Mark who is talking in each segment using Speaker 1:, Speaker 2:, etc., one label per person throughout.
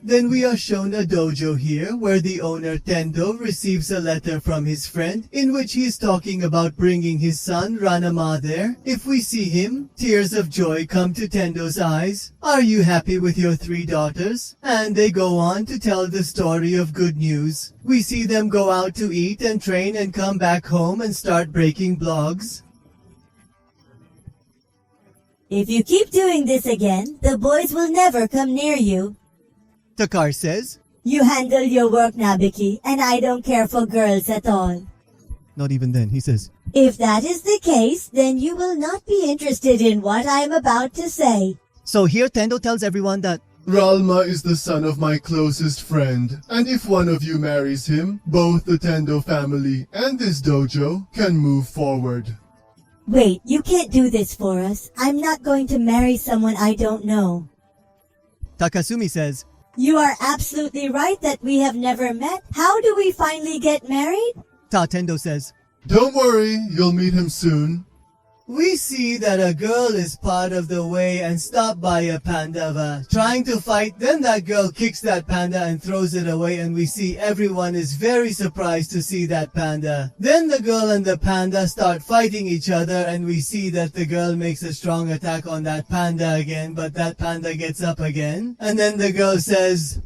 Speaker 1: then we are shown a dojo here where the owner Tendo receives a letter from his friend in which he is talking about bringing his son Ranma there. If we see him, tears of joy come to Tendo's eyes. Are you happy with your 3 daughters? And they go on to tell the story of good news. We see them go out to eat and train and come back home and start breaking blogs.
Speaker 2: If you keep doing this again, the boys will never come near you.
Speaker 1: Takar says,
Speaker 2: You handle your work, Nabiki, and I don't care for girls at all.
Speaker 1: not even then, he says,
Speaker 2: If that is the case, then you will not be interested in what I am about to say.
Speaker 1: So here Tendo tells everyone that
Speaker 3: Ranma is the son of my closest friend, and if one of you marries him, both the Tendo family and this dojo can move forward.
Speaker 2: Wait, you can't do this for us. I'm not going to marry someone I don't know.
Speaker 1: Takasumi says,
Speaker 2: You are absolutely right that we have never met. How do we finally get married?
Speaker 1: Tendo says,
Speaker 3: Don't worry, you'll meet him soon.
Speaker 1: we see that a girl is part of the way and stopped by a panda trying to fight. Then that girl kicks that panda and throws it away, and we see everyone is very surprised to see that panda. Then the girl and the panda start fighting each other, and we see that the girl makes a strong attack on that panda again, but that panda gets up again. And then the girl says,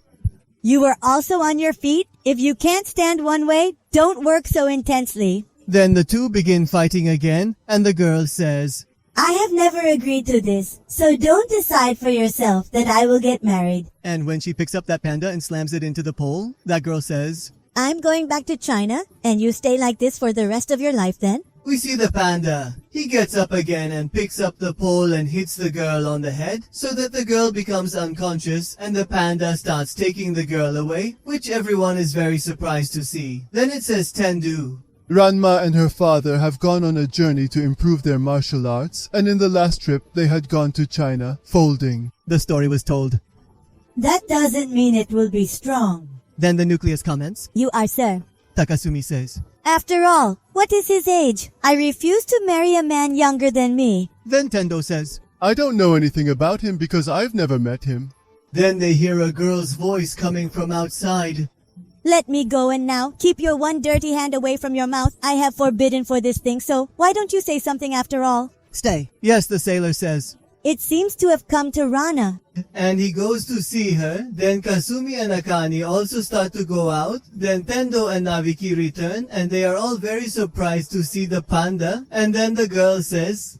Speaker 2: You are also on your feet? If you can't stand one way, don't work so intensely.
Speaker 1: then the two begin fighting again, and the girl says,
Speaker 2: I have never agreed to this, so don't decide for yourself that I will get married.
Speaker 1: and when she picks up that panda and slams it into the pole, that girl says,
Speaker 2: I'm going back to China, and you stay like this for the rest of your life then?
Speaker 1: we see the panda. He gets up again and picks up the pole and hits the girl on the head so that the girl becomes unconscious, and the panda starts taking the girl away, which everyone is very surprised to see. Then it says Tendu.
Speaker 3: Ranma and her father have gone on a journey to improve their martial arts, and in the last trip they had gone to China, folding.
Speaker 1: The story was told.
Speaker 2: That doesn't mean it will be strong.
Speaker 1: Then the nucleus comments.
Speaker 2: You are, sir.
Speaker 1: Takasumi says.
Speaker 2: After all, what is his age? I refuse to marry a man younger than me.
Speaker 1: Then Tendo says.
Speaker 3: I don't know anything about him because I've never met him.
Speaker 1: Then they hear a girl's voice coming from outside.
Speaker 2: Let me go, and now keep your one dirty hand away from your mouth. I have forbidden for this thing, so why don't you say something after all?
Speaker 1: Stay. Yes, the sailor says.
Speaker 2: It seems to have come to Rana.
Speaker 1: And he goes to see her. Then Kasumi and Akane also start to go out. Then Tendo and Nabiki return, and they are all very surprised to see the panda. And then the girl says,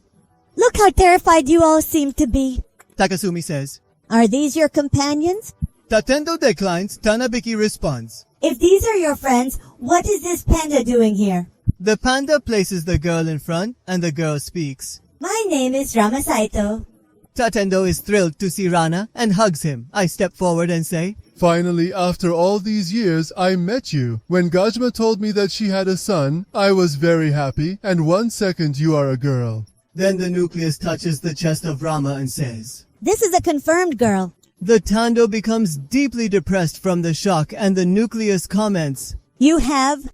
Speaker 2: Look how terrified you all seem to be.
Speaker 1: Takasumi says.
Speaker 2: Are these your companions?
Speaker 1: Tendo declines. Tanabiki responds.
Speaker 2: If these are your friends, what is this panda doing here?
Speaker 1: The panda places the girl in front, and the girl speaks.
Speaker 2: My name is Ranma Saotome.
Speaker 1: Tendo is thrilled to see Rana and hugs him. I step forward and say,
Speaker 3: Finally, after all these years, I met you. When Gajma told me that she had a son, I was very happy, and 1 second you are a girl.
Speaker 1: Then the nucleus touches the chest of Rama and says,
Speaker 2: This is a confirmed girl.
Speaker 1: The Tando becomes deeply depressed from the shock, and the nucleus comments,
Speaker 2: You have?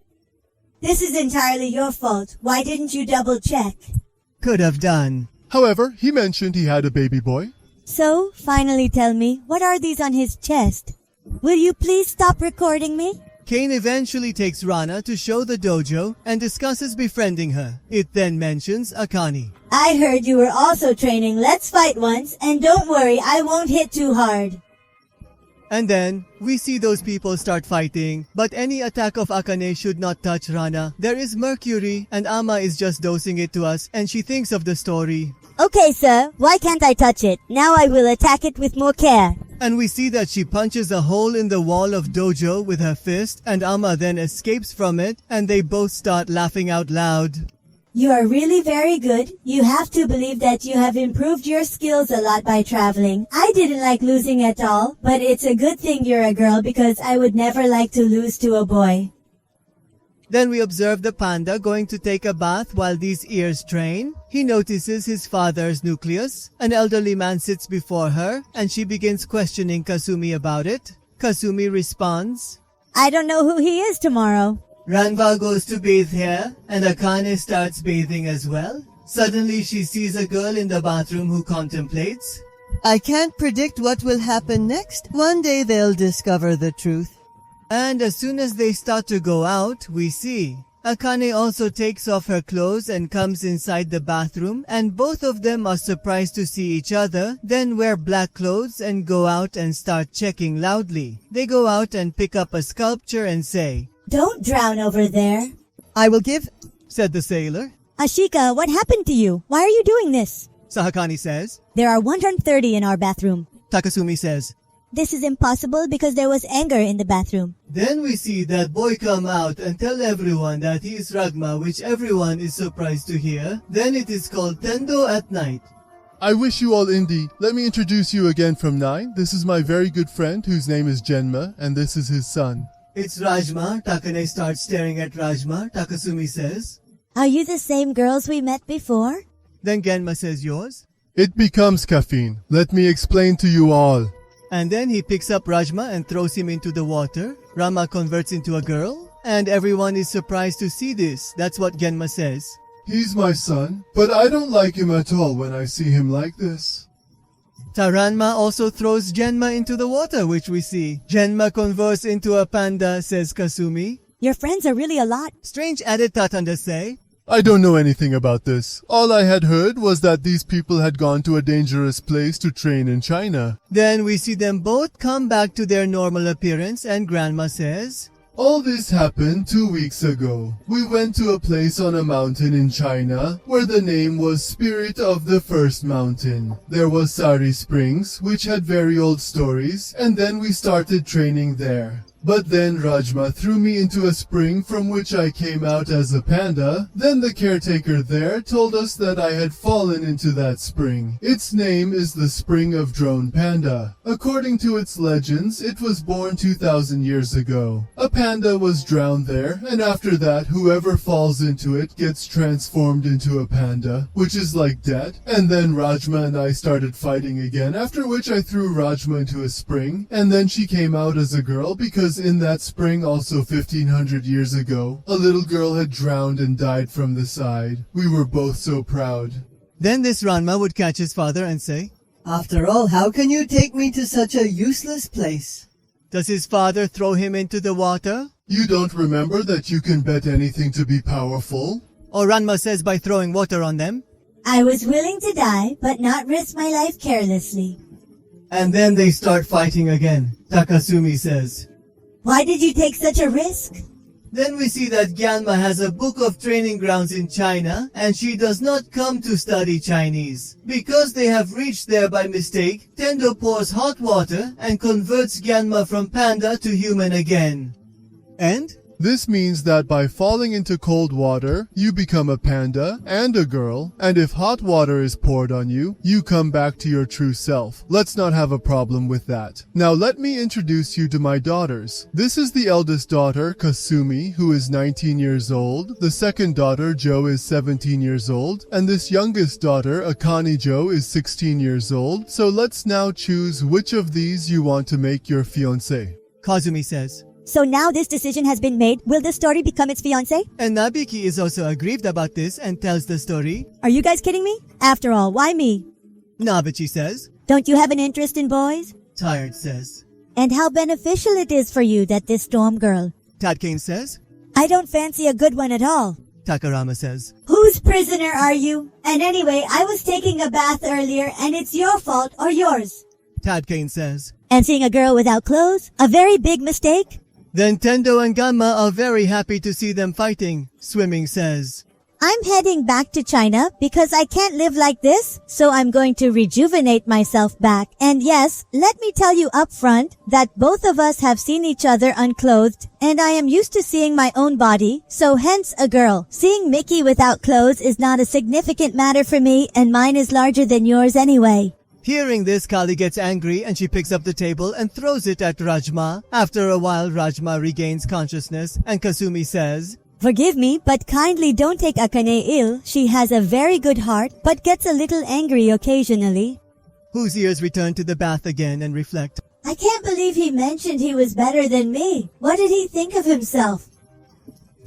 Speaker 2: This is entirely your fault. Why didn't you double check?
Speaker 1: Could have done.
Speaker 3: However, he mentioned he had a baby boy.
Speaker 2: So, finally tell me, what are these on his chest? Will you please stop recording me?
Speaker 1: Kane eventually takes Rana to show the dojo and discusses befriending her. It then mentions Akane.
Speaker 2: I heard you were also training Let's Fight once, and don't worry, I won't hit too hard.
Speaker 1: And then, we see those people start fighting, but any attack of Akane should not touch Rana. There is Mercury, and Ama is just dosing it to us, and she thinks of the story.
Speaker 2: Okay, sir, why can't I touch it? Now I will attack it with more care.
Speaker 1: And we see that she punches a hole in the wall of dojo with her fist, and Ama then escapes from it, and they both start laughing out loud.
Speaker 2: You are really very good. You have to believe that you have improved your skills a lot by traveling. I didn't like losing at all, but it's a good thing you're a girl because I would never like to lose to a boy.
Speaker 1: Then we observe the panda going to take a bath while these ears train. He notices his father's nucleus. An elderly man sits before her, and she begins questioning Kasumi about it. Kasumi responds,
Speaker 2: I don't know who he is tomorrow.
Speaker 1: Ranma goes to bathe here, and Akane starts bathing as well. Suddenly she sees a girl in the bathroom who contemplates.
Speaker 4: I can't predict what will happen next. One day they'll discover the truth.
Speaker 1: And as soon as they start to go out, we see Akane also takes off her clothes and comes inside the bathroom, and both of them are surprised to see each other, then wear black clothes and go out and start checking loudly. They go out and pick up a sculpture and say,
Speaker 2: Don't drown over there.
Speaker 4: I will give...
Speaker 1: said the sailor.
Speaker 2: Ashika, what happened to you? Why are you doing this?
Speaker 1: Sahakani says.
Speaker 2: There are 130 in our bathroom.
Speaker 1: Takasumi says.
Speaker 2: This is impossible because there was anger in the bathroom.
Speaker 1: Then we see that boy come out and tell everyone that he is Ragma, which everyone is surprised to hear. Then it is called Tendo at night.
Speaker 3: I wish you all indie. Let me introduce you again from 9. This is my very good friend whose name is Genma, and this is his son.
Speaker 1: It's Rajma. Takane starts staring at Rajma. Takasumi says.
Speaker 2: Are you the same girls we met before?
Speaker 1: Then Genma says yours.
Speaker 3: It becomes caffeine. Let me explain to you all.
Speaker 1: And then he picks up Rajma and throws him into the water. Rama converts into a girl. And everyone is surprised to see this. That's what Genma says.
Speaker 3: He's my son, but I don't like him at all when I see him like this.
Speaker 1: Taranma also throws Genma into the water, which we see. Genma converts into a panda, says Kasumi.
Speaker 2: Your friends are really a lot.
Speaker 1: Strange added Tatanda say.
Speaker 3: I don't know anything about this. All I had heard was that these people had gone to a dangerous place to train in China.
Speaker 1: Then we see them both come back to their normal appearance and Grandma says,
Speaker 3: All this happened 2 weeks ago. We went to a place on a mountain in China where the name was Spirit of the First Mountain. There was Sari Springs, which had very old stories, and then we started training there. But then Rajma threw me into a spring from which I came out as a panda. Then the caretaker there told us that I had fallen into that spring. Its name is the Spring of Drone Panda. According to its legends, it was born 2,000 years ago. A panda was drowned there, and after that, whoever falls into it gets transformed into a panda, which is like death. And then Rajma and I started fighting again, after which I threw Rajma into a spring, and then she came out as a girl because in that spring also 1,500 years ago, a little girl had drowned and died from the side. We were both so proud.
Speaker 1: Then this Ranma would catch his father and say,
Speaker 4: After all, how can you take me to such a useless place?
Speaker 1: Does his father throw him into the water?
Speaker 3: You don't remember that you can bet anything to be powerful?
Speaker 1: Or Ranma says by throwing water on them.
Speaker 2: I was willing to die, but not risk my life carelessly.
Speaker 1: And then they start fighting again, Takasumi says.
Speaker 2: Why did you take such a risk?
Speaker 1: Then we see that Gyanma has a book of training grounds in China, and she does not come to study Chinese. Because they have reached there by mistake, Tendo pours hot water and converts Gyanma from panda to human again. And?
Speaker 3: This means that by falling into cold water, you become a panda and a girl, and if hot water is poured on you, you come back to your true self. Let's not have a problem with that. Now let me introduce you to my daughters. This is the eldest daughter, Kasumi, who is 19 years old. The second daughter, Jo, is 17 years old. And this youngest daughter, Akane Jo, is 16 years old. So let's now choose which of these you want to make your fiancé.
Speaker 1: Kazumi says.
Speaker 2: So now this decision has been made, will the story become its fiancé?
Speaker 1: And Nabiki is also aggrieved about this and tells the story.
Speaker 2: Are you guys kidding me? After all, why me?
Speaker 1: Nabichi says.
Speaker 2: Don't you have an interest in boys?
Speaker 1: Tired says.
Speaker 2: And how beneficial it is for you that this Storm girl.
Speaker 1: Tadkane says.
Speaker 2: I don't fancy a good one at all.
Speaker 1: Takarama says.
Speaker 2: Whose prisoner are you? And anyway, I was taking a bath earlier and it's your fault or yours.
Speaker 1: Tadkane says.
Speaker 2: And seeing a girl without clothes? A very big mistake?
Speaker 1: Then Tendo and Gamma are very happy to see them fighting. Swimming says.
Speaker 2: I'm heading back to China because I can't live like this, so I'm going to rejuvenate myself back. And yes, let me tell you up front that both of us have seen each other unclothed, and I am used to seeing my own body, so hence a girl. Seeing Mickey without clothes is not a significant matter for me, and mine is larger than yours anyway.
Speaker 1: Hearing this, Kali gets angry and she picks up the table and throws it at Rajma. After a while, Rajma regains consciousness and Kasumi says,
Speaker 2: Forgive me, but kindly don't take Akane ill. She has a very good heart, but gets a little angry occasionally.
Speaker 1: Whose ears return to the bath again and reflect.
Speaker 2: I can't believe he mentioned he was better than me. What did he think of himself?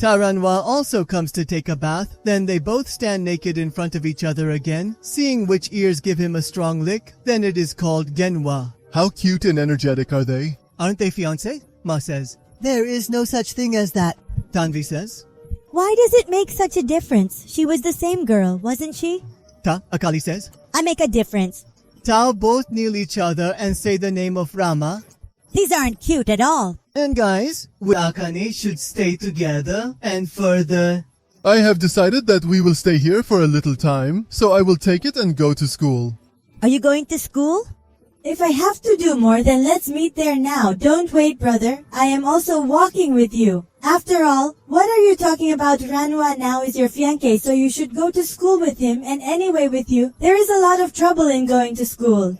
Speaker 1: Ranwa also comes to take a bath, then they both stand naked in front of each other again, seeing which ears give him a strong lick, then it is called Genwa.
Speaker 3: How cute and energetic are they?
Speaker 1: Aren't they fiancé? Ma says.
Speaker 4: There is no such thing as that.
Speaker 1: Tanvi says.
Speaker 2: Why does it make such a difference? She was the same girl, wasn't she?
Speaker 1: Akali says.
Speaker 2: I make a difference.
Speaker 1: Tao both kneel each other and say the name of Rama.
Speaker 2: These aren't cute at all.
Speaker 1: And guys, we Akane should stay together and further.
Speaker 3: I have decided that we will stay here for a little time, so I will take it and go to school.
Speaker 2: Are you going to school? If I have to do more, then let's meet there now. Don't wait, brother. I am also walking with you. After all, what are you talking about? Ranwa now is your fiancé, so you should go to school with him, and anyway with you. There is a lot of trouble in going to school.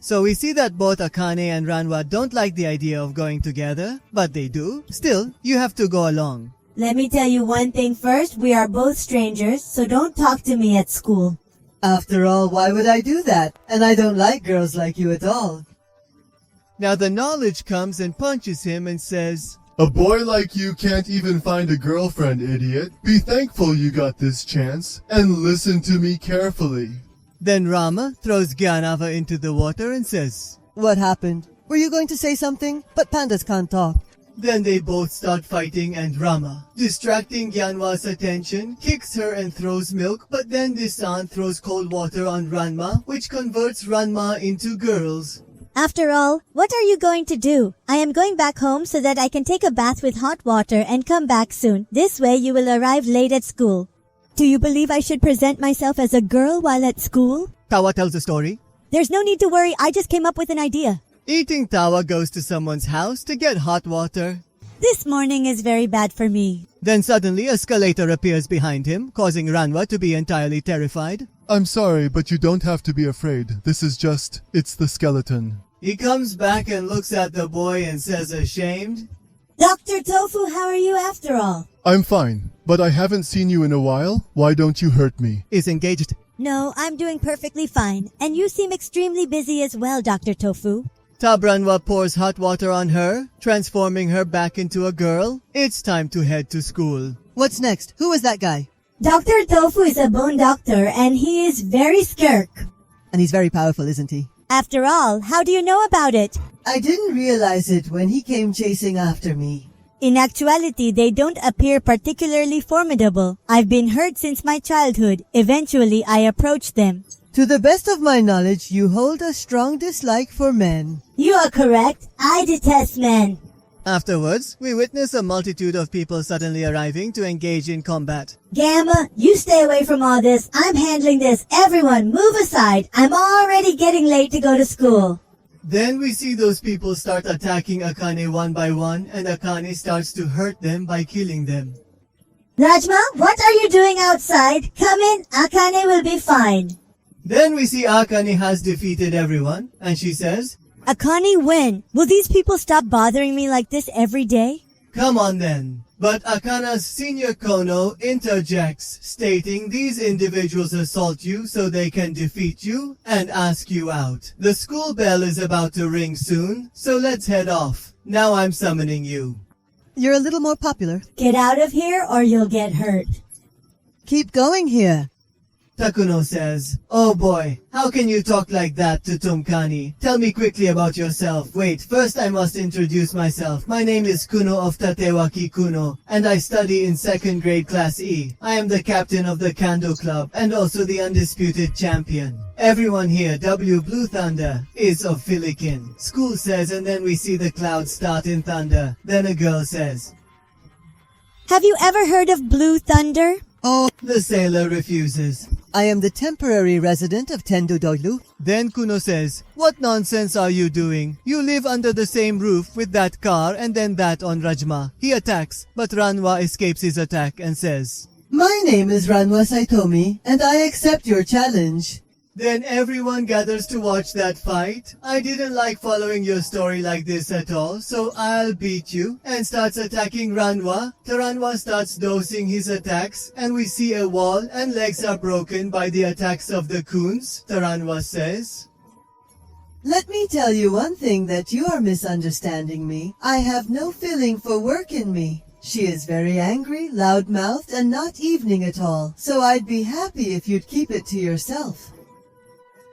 Speaker 1: So we see that both Akane and Ranwa don't like the idea of going together, but they do. Still, you have to go along.
Speaker 2: Let me tell you one thing first. We are both strangers, so don't talk to me at school.
Speaker 4: After all, why would I do that? And I don't like girls like you at all.
Speaker 1: Now the knowledge comes and punches him and says,
Speaker 3: A boy like you can't even find a girlfriend, idiot. Be thankful you got this chance, and listen to me carefully.
Speaker 1: Then Rama throws Gyanava into the water and says,
Speaker 4: What happened? Were you going to say something? But pandas can't talk.
Speaker 1: Then they both start fighting and Rama, distracting Gyanwa's attention, kicks her and throws milk, but then Disan throws cold water on Ranma, which converts Ranma into girls.
Speaker 2: After all, what are you going to do? I am going back home so that I can take a bath with hot water and come back soon. This way you will arrive late at school. Do you believe I should present myself as a girl while at school?
Speaker 1: Tawa tells a story.
Speaker 2: There's no need to worry, I just came up with an idea.
Speaker 1: Eating Tawa goes to someone's house to get hot water.
Speaker 2: This morning is very bad for me.
Speaker 1: Then suddenly a skeletor appears behind him, causing Ranwa to be entirely terrified.
Speaker 3: I'm sorry, but you don't have to be afraid. It's the skeleton.
Speaker 1: He comes back and looks at the boy and says ashamed,
Speaker 2: Dr. Tofu, how are you after all?
Speaker 3: I'm fine, but I haven't seen you in a while. Why don't you hurt me?
Speaker 1: Is engaged.
Speaker 2: No, I'm doing perfectly fine. And you seem extremely busy as well, Dr. Tofu.
Speaker 1: Ranwa pours hot water on her, transforming her back into a girl. It's time to head to school.
Speaker 4: What's next? Who is that guy?
Speaker 2: Dr. Tofu is a bone doctor and he is very skirk.
Speaker 4: And he's very powerful, isn't he?
Speaker 2: After all, how do you know about it?
Speaker 4: I didn't realize it when he came chasing after me.
Speaker 2: In actuality, they don't appear particularly formidable. I've been hurt since my childhood. Eventually, I approached them.
Speaker 4: To the best of my knowledge, you hold a strong dislike for men.
Speaker 2: You are correct. I detest men.
Speaker 1: Afterwards, we witness a multitude of people suddenly arriving to engage in combat.
Speaker 2: Gamma, you stay away from all this. I'm handling this. Everyone, move aside. I'm already getting late to go to school.
Speaker 1: Then we see those people start attacking Akane one by one, and Akane starts to hurt them by killing them.
Speaker 2: Rajma, what are you doing outside? Come in. Akane will be fine.
Speaker 1: Then we see Akane has defeated everyone, and she says,
Speaker 2: Akane, when? Will these people stop bothering me like this every day?
Speaker 1: Come on then. But Akana's senior Kono interjects, stating these individuals assault you so they can defeat you and ask you out. The school bell is about to ring soon, so let's head off. Now I'm summoning you.
Speaker 4: You're a little more popular.
Speaker 2: Get out of here or you'll get hurt.
Speaker 4: Keep going here.
Speaker 1: Takuno says, Oh boy, how can you talk like that to Tomkani? Tell me quickly about yourself. Wait, first I must introduce myself. My name is Kuno of Tatewaki Kuno, and I study in 2nd grade class E. I am the captain of the Kando Club, and also the undisputed champion. Everyone here, W Blue Thunder, is of Filikin. School says, and then we see the clouds start in thunder. Then a girl says,
Speaker 2: Have you ever heard of Blue Thunder?
Speaker 4: Oh,
Speaker 1: the sailor refuses.
Speaker 4: I am the temporary resident of Tendo Doilu.
Speaker 1: Then Kuno says, What nonsense are you doing? You live under the same roof with that car and then that on Rajma. He attacks, but Ranwa escapes his attack and says,
Speaker 4: My name is Ranma Saotome, and I accept your challenge.
Speaker 1: Then everyone gathers to watch that fight. I didn't like following your story like this at all, so I'll beat you, and starts attacking Ranwa. Taranwa starts dosing his attacks, and we see a wall and legs are broken by the attacks of the Kuns. Taranwa says,
Speaker 4: Let me tell you one thing that you are misunderstanding me. I have no feeling for work in me. She is very angry, loud-mouthed, and not evening at all, so I'd be happy if you'd keep it to yourself.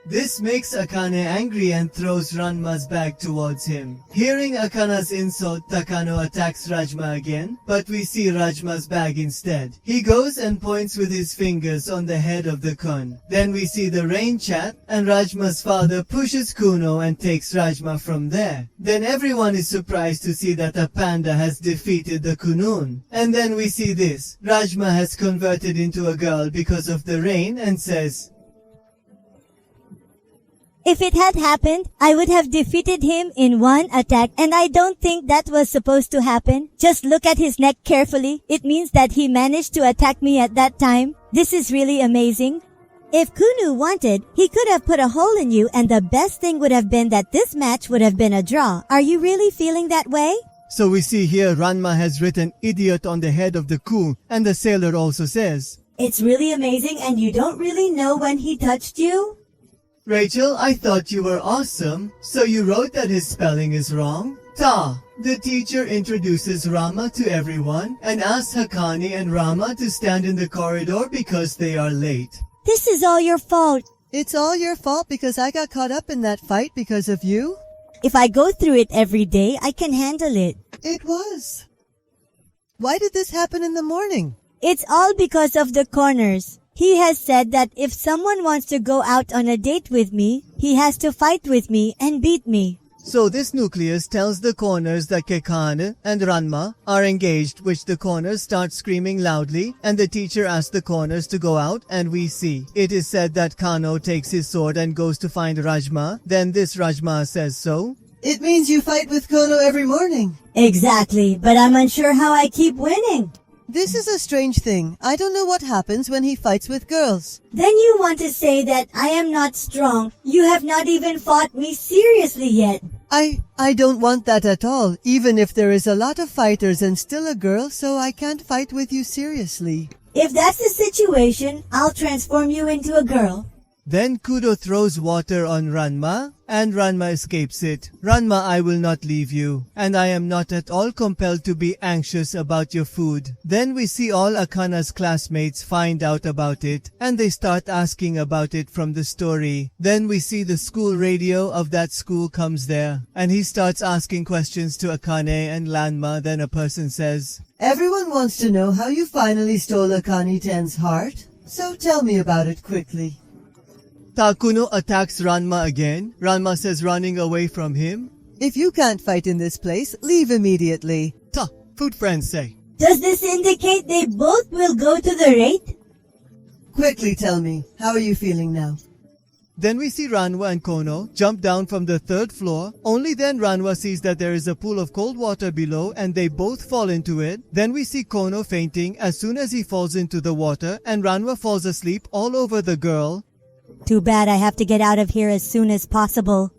Speaker 1: This makes Akane angry and throws Ranma's bag towards him. Hearing Akane's insult, Takano attacks Rajma again, but we see Rajma's bag instead. He goes and points with his fingers on the head of the kun. Then we see the rain chat, and Rajma's father pushes Kuno and takes Rajma from there. Then everyone is surprised to see that a panda has defeated the kunun. And then we see this. Rajma has converted into a girl because of the rain and says,
Speaker 2: If it had happened, I would have defeated him in one attack, and I don't think that was supposed to happen. Just look at his neck carefully. It means that he managed to attack me at that time. This is really amazing. If Kunu wanted, he could have put a hole in you, and the best thing would have been that this match would have been a draw. Are you really feeling that way?
Speaker 1: So we see here Ranma has written idiot on the head of the ku, and the sailor also says,
Speaker 2: It's really amazing, and you don't really know when he touched you?
Speaker 1: Rachel, I thought you were awesome, so you wrote that his spelling is wrong? Ta! The teacher introduces Rama to everyone and asks Akane and Rama to stand in the corridor because they are late.
Speaker 2: This is all your fault.
Speaker 4: It's all your fault because I got caught up in that fight because of you?
Speaker 2: If I go through it every day, I can handle it.
Speaker 4: It was. Why did this happen in the morning?
Speaker 2: It's all because of the corners. He has said that if someone wants to go out on a date with me, he has to fight with me and beat me.
Speaker 1: So this nucleus tells the corners that Kekane and Ranma are engaged, which the corners start screaming loudly, and the teacher asks the corners to go out, and we see. It is said that Kano takes his sword and goes to find Rajma. Then this Rajma says so.
Speaker 4: It means you fight with Kono every morning.
Speaker 2: Exactly, but I'm unsure how I keep winning.
Speaker 4: This is a strange thing. I don't know what happens when he fights with girls.
Speaker 2: Then you want to say that I am not strong. You have not even fought me seriously yet.
Speaker 4: I don't want that at all, even if there is a lot of fighters and still a girl, so I can't fight with you seriously.
Speaker 2: If that's the situation, I'll transform you into a girl.
Speaker 1: Then Kudo throws water on Ranma, and Ranma escapes it. Ranma, I will not leave you, and I am not at all compelled to be anxious about your food. Then we see all Akane's classmates find out about it, and they start asking about it from the story. Then we see the school radio of that school comes there, and he starts asking questions to Akane and Ranma. Then a person says,
Speaker 4: Everyone wants to know how you finally stole Akane Ten's heart, so tell me about it quickly.
Speaker 1: Takuno attacks Ranma again. Ranma says running away from him.
Speaker 4: If you can't fight in this place, leave immediately.
Speaker 1: Ta, food friends say.
Speaker 2: Does this indicate they both will go to the raid?
Speaker 4: Quickly tell me, how are you feeling now?
Speaker 1: Then we see Ranma and Kono jump down from the 3rd floor. Only then Ranma sees that there is a pool of cold water below and they both fall into it. Then we see Kono fainting as soon as he falls into the water, and Ranma falls asleep all over the girl.
Speaker 2: Too bad I have to get out of here as soon as possible.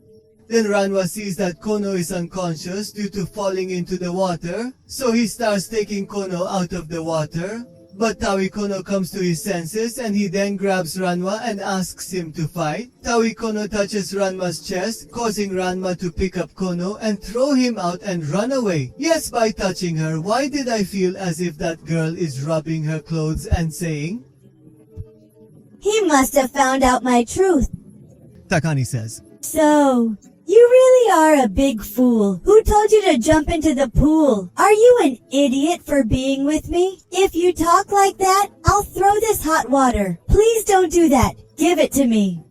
Speaker 1: Then Ranma sees that Kono is unconscious due to falling into the water, so he starts taking Kono out of the water. But Tawi Kono comes to his senses and he then grabs Ranma and asks him to fight. Tawi Kono touches Ranma's chest, causing Ranma to pick up Kono and throw him out and run away. Yes, by touching her. Why did I feel as if that girl is rubbing her clothes and saying,
Speaker 2: He must have found out my truth.
Speaker 1: Takane says.
Speaker 2: So, you really are a big fool. Who told you to jump into the pool? Are you an idiot for being with me? If you talk like that, I'll throw this hot water. Please don't do that. Give it to me.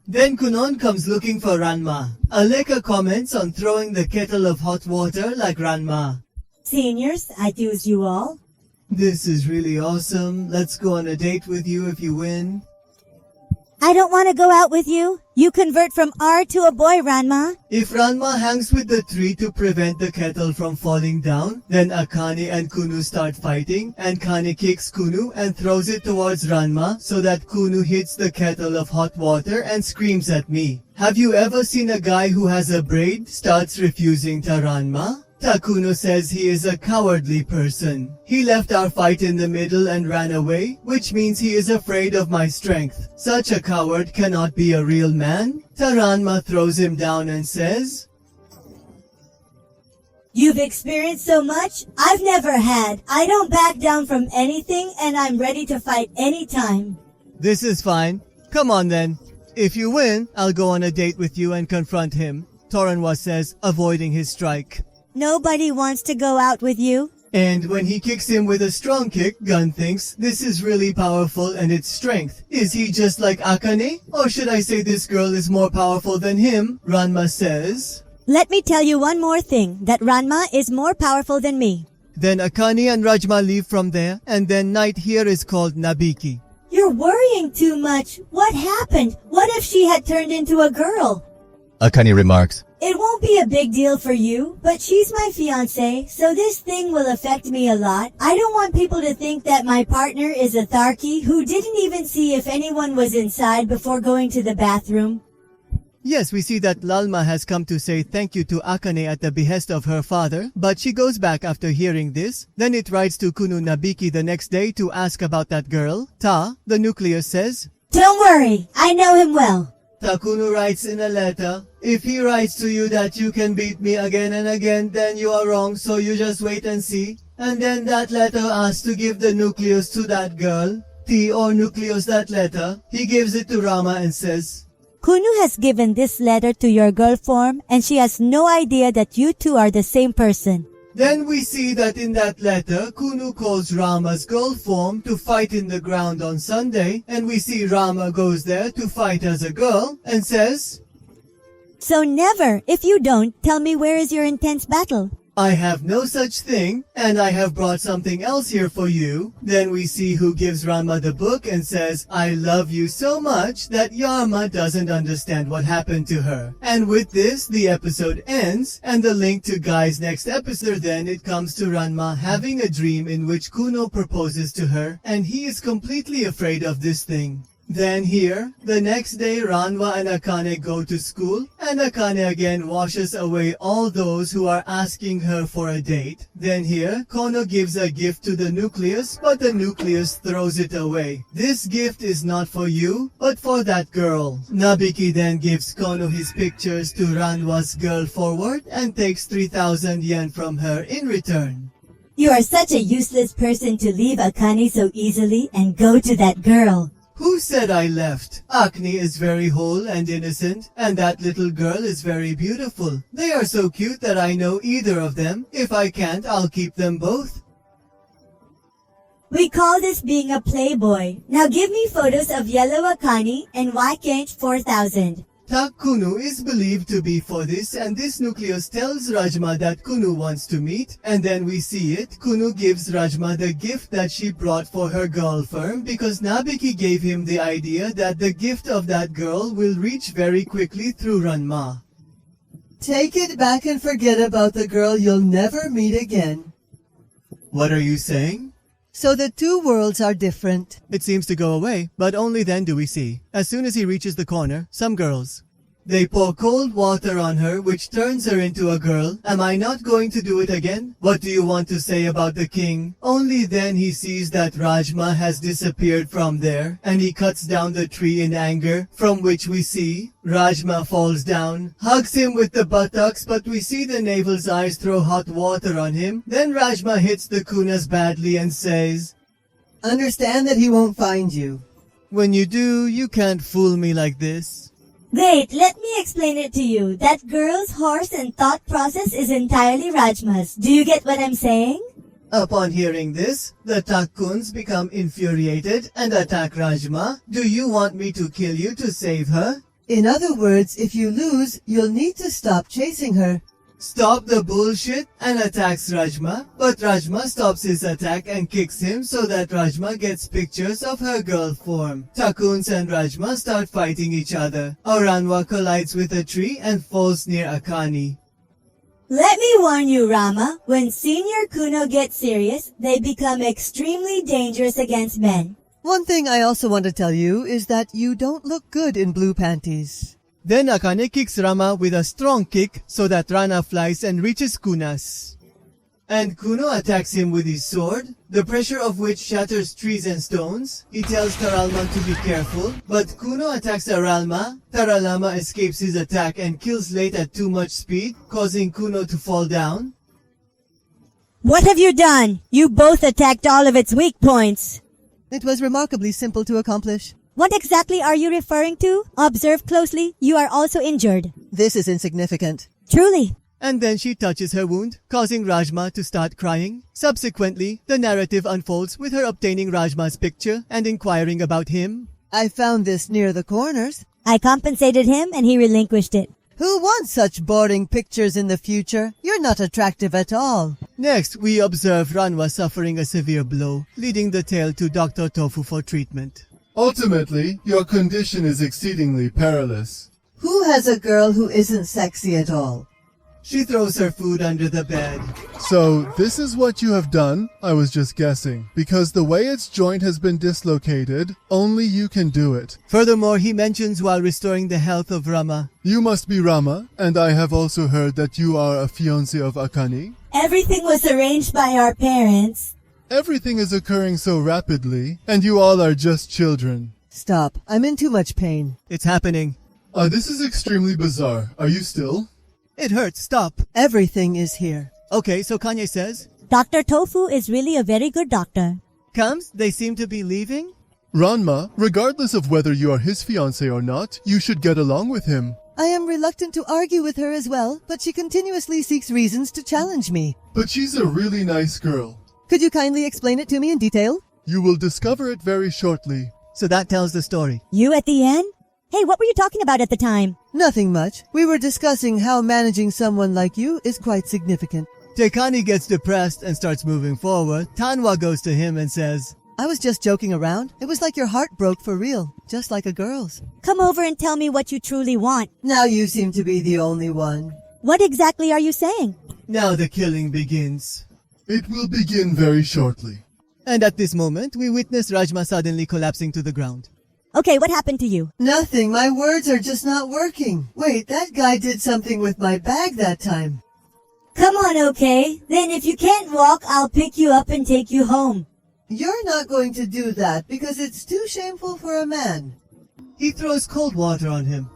Speaker 1: Then Kunon comes looking for Ranma. Aleka comments on throwing the kettle of hot water like Ranma.
Speaker 2: Seniors, I choose you all.
Speaker 1: This is really awesome. Let's go on a date with you if you win.
Speaker 2: I don't want to go out with you. You convert from R to a boy, Ranma.
Speaker 1: If Ranma hangs with the tree to prevent the kettle from falling down, then Akane and Kunu start fighting, and Kane kicks Kunu and throws it towards Ranma so that Kunu hits the kettle of hot water and screams at me. Have you ever seen a guy who has a braid starts refusing to Ranma? Takuno says he is a cowardly person. He left our fight in the middle and ran away, which means he is afraid of my strength. Such a coward cannot be a real man. Taranma throws him down and says,
Speaker 2: You've experienced so much I've never had. I don't back down from anything and I'm ready to fight anytime.
Speaker 1: This is fine. Come on then. If you win, I'll go on a date with you and confront him, Toranwa says, avoiding his strike.
Speaker 2: Nobody wants to go out with you.
Speaker 1: And when he kicks him with a strong kick, Gun thinks this is really powerful and its strength. Is he just like Akane? Or should I say this girl is more powerful than him? Ranma says.
Speaker 2: Let me tell you one more thing, that Ranma is more powerful than me.
Speaker 1: Then Akane and Rajma leave from there, and then night here is called Nabiki.
Speaker 2: You're worrying too much. What happened? What if she had turned into a girl?
Speaker 5: Akane remarks.
Speaker 2: It won't be a big deal for you, but she's my fiancé, so this thing will affect me a lot. I don't want people to think that my partner is a Tharky who didn't even see if anyone was inside before going to the bathroom.
Speaker 1: Yes, we see that Lalma has come to say thank you to Akane at the behest of her father, but she goes back after hearing this. Then it writes to Kunu Nabiki the next day to ask about that girl. The nucleus says,
Speaker 2: Don't worry, I know him well.
Speaker 1: Takunu writes in a letter, if he writes to you that you can beat me again and again, then you are wrong, so you just wait and see. And then that letter asks to give the nucleus to that girl. Or nucleus that letter. He gives it to Rama and says,
Speaker 2: Kunu has given this letter to your girl form and she has no idea that you two are the same person.
Speaker 1: Then we see that in that letter, Kunu calls Rama's girl form to fight in the ground on Sunday, and we see Rama goes there to fight as a girl and says,
Speaker 2: So never, if you don't, tell me where is your intense battle.
Speaker 1: I have no such thing, and I have brought something else here for you. Then we see who gives Rama the book and says, I love you so much that Yarma doesn't understand what happened to her. And with this, the episode ends, and the link to Guy's next episode then it comes to Ranma having a dream in which Kuno proposes to her, and he is completely afraid of this thing. Then here, the next day Ranma and Akane go to school, and Akane again washes away all those who are asking her for a date. Then here, Kono gives a gift to the nucleus, but the nucleus throws it away. This gift is not for you, but for that girl. Nabiki then gives Kono his pictures to Ranwa's girl forward and takes 3,000 yen from her in return.
Speaker 2: You are such a useless person to leave Akane so easily and go to that girl.
Speaker 1: Who said I left? Akane is very whole and innocent, and that little girl is very beautiful. They are so cute that I know either of them. If I can't, I'll keep them both.
Speaker 2: We call this being a playboy. Now give me photos of yellow Akane and white 4,000.
Speaker 1: Kunu is believed to be for this, and this nucleus tells Rajma that Kunu wants to meet, and then we see it. Kunu gives Rajma the gift that she brought for her girl firm because Nabiki gave him the idea that the gift of that girl will reach very quickly through Ranma.
Speaker 4: Take it back and forget about the girl you'll never meet again.
Speaker 1: What are you saying?
Speaker 4: So the two worlds are different.
Speaker 1: It seems to go away, but only then do we see. As soon as he reaches the corner, some girls. They pour cold water on her, which turns her into a girl. Am I not going to do it again? What do you want to say about the king? Only then he sees that Rajma has disappeared from there, and he cuts down the tree in anger, from which we see Rajma falls down, hugs him with the buttocks, but we see the navel's eyes throw hot water on him. Then Rajma hits the kunas badly and says,
Speaker 4: Understand that he won't find you.
Speaker 1: When you do, you can't fool me like this.
Speaker 2: Wait, let me explain it to you. That girl's horse and thought process is entirely Rajma's. Do you get what I'm saying?
Speaker 1: Upon hearing this, the Takuns become infuriated and attack Rajma. Do you want me to kill you to save her?
Speaker 4: In other words, if you lose, you'll need to stop chasing her.
Speaker 1: Stop the bullshit and attacks Rajma, but Rajma stops his attack and kicks him so that Rajma gets pictures of her girl form. Takuns and Rajma start fighting each other. Ranma collides with a tree and falls near Akane.
Speaker 2: Let me warn you, Rama, when Senior Kuno gets serious, they become extremely dangerous against men.
Speaker 4: One thing I also want to tell you is that you don't look good in blue panties.
Speaker 1: Then Akane kicks Rama with a strong kick so that Rana flies and reaches Kunas. And Kuno attacks him with his sword, the pressure of which shatters trees and stones. He tells Taralma to be careful, but Kuno attacks Aralma. Taralama escapes his attack and kills Late at too much speed, causing Kuno to fall down.
Speaker 2: What have you done? You both attacked all of its weak points.
Speaker 4: It was remarkably simple to accomplish.
Speaker 2: What exactly are you referring to? Observe closely. You are also injured.
Speaker 4: This is insignificant.
Speaker 2: Truly.
Speaker 1: And then she touches her wound, causing Rajma to start crying. Subsequently, the narrative unfolds with her obtaining Rajma's picture and inquiring about him.
Speaker 4: I found this near the corners.
Speaker 2: I compensated him and he relinquished it.
Speaker 4: Who wants such boring pictures in the future? You're not attractive at all.
Speaker 1: Next, we observe Ranma suffering a severe blow, leading the tale to Dr. Tofu for treatment.
Speaker 3: Ultimately, your condition is exceedingly perilous.
Speaker 4: Who has a girl who isn't sexy at all?
Speaker 1: She throws her food under the bed.
Speaker 3: So, this is what you have done? I was just guessing. Because the way its joint has been dislocated, only you can do it.
Speaker 1: Furthermore, he mentions while restoring the health of Rama.
Speaker 3: You must be Rama, and I have also heard that you are a fiancé of Akane.
Speaker 2: Everything was arranged by our parents.
Speaker 3: Everything is occurring so rapidly, and you all are just children.
Speaker 4: Stop. I'm in too much pain.
Speaker 1: It's happening.
Speaker 3: This is extremely bizarre. Are you still?
Speaker 1: It hurts. Stop.
Speaker 4: Everything is here.
Speaker 1: Okay, so Kanye says,
Speaker 2: Dr. Tofu is really a very good doctor.
Speaker 1: comes, they seem to be leaving.
Speaker 3: Ranma, regardless of whether you are his fiancé or not, you should get along with him.
Speaker 4: I am reluctant to argue with her as well, but she continuously seeks reasons to challenge me.
Speaker 3: But she's a really nice girl.
Speaker 4: Could you kindly explain it to me in detail?
Speaker 3: You will discover it very shortly.
Speaker 1: So that tells the story.
Speaker 2: You at the end? Hey, what were you talking about at the time?
Speaker 4: Nothing much. We were discussing how managing someone like you is quite significant.
Speaker 1: Tekani gets depressed and starts moving forward. Tanwa goes to him and says,
Speaker 4: I was just joking around. It was like your heart broke for real, just like a girl's.
Speaker 2: Come over and tell me what you truly want.
Speaker 4: Now you seem to be the only one.
Speaker 2: What exactly are you saying?
Speaker 1: now the killing begins.
Speaker 3: It will begin very shortly.
Speaker 1: And at this moment, we witness Rajma suddenly collapsing to the ground.
Speaker 2: Okay, what happened to you?
Speaker 4: Nothing. My words are just not working. Wait, that guy did something with my bag that time.
Speaker 2: Come on, okay? Then if you can't walk, I'll pick you up and take you home.
Speaker 4: You're not going to do that because it's too shameful for a man.
Speaker 1: He throws cold water on him.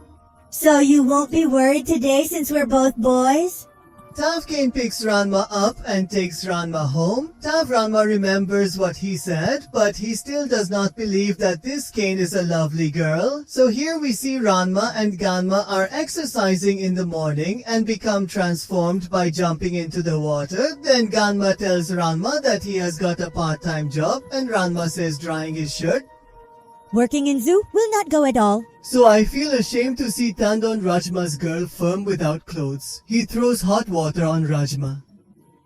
Speaker 2: So you won't be worried today since we're both boys?
Speaker 1: Tavkane picks Ranma up and takes Ranma home. Ranma remembers what he said, but he still does not believe that this Kane is a lovely girl. So here we see Ranma and Ganma are exercising in the morning and become transformed by jumping into the water. Then Ganma tells Ranma that he has got a part-time job, and Ranma says drying his shirt.
Speaker 2: Working in zoo will not go at all.
Speaker 1: So I feel ashamed to see Tandon Rajma's girl firm without clothes. He throws hot water on Rajma.